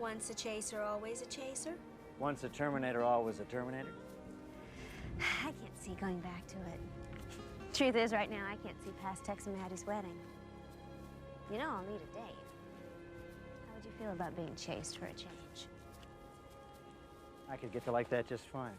S4: Once a chaser, always a chaser.
S8: Once a Terminator, always a Terminator.
S4: I can't see going back to it. Truth is, right now, I can't see past Tex and Maddie's wedding. You know I'll need a date. How would you feel about being chased for a change?
S8: I could get to like that just fine.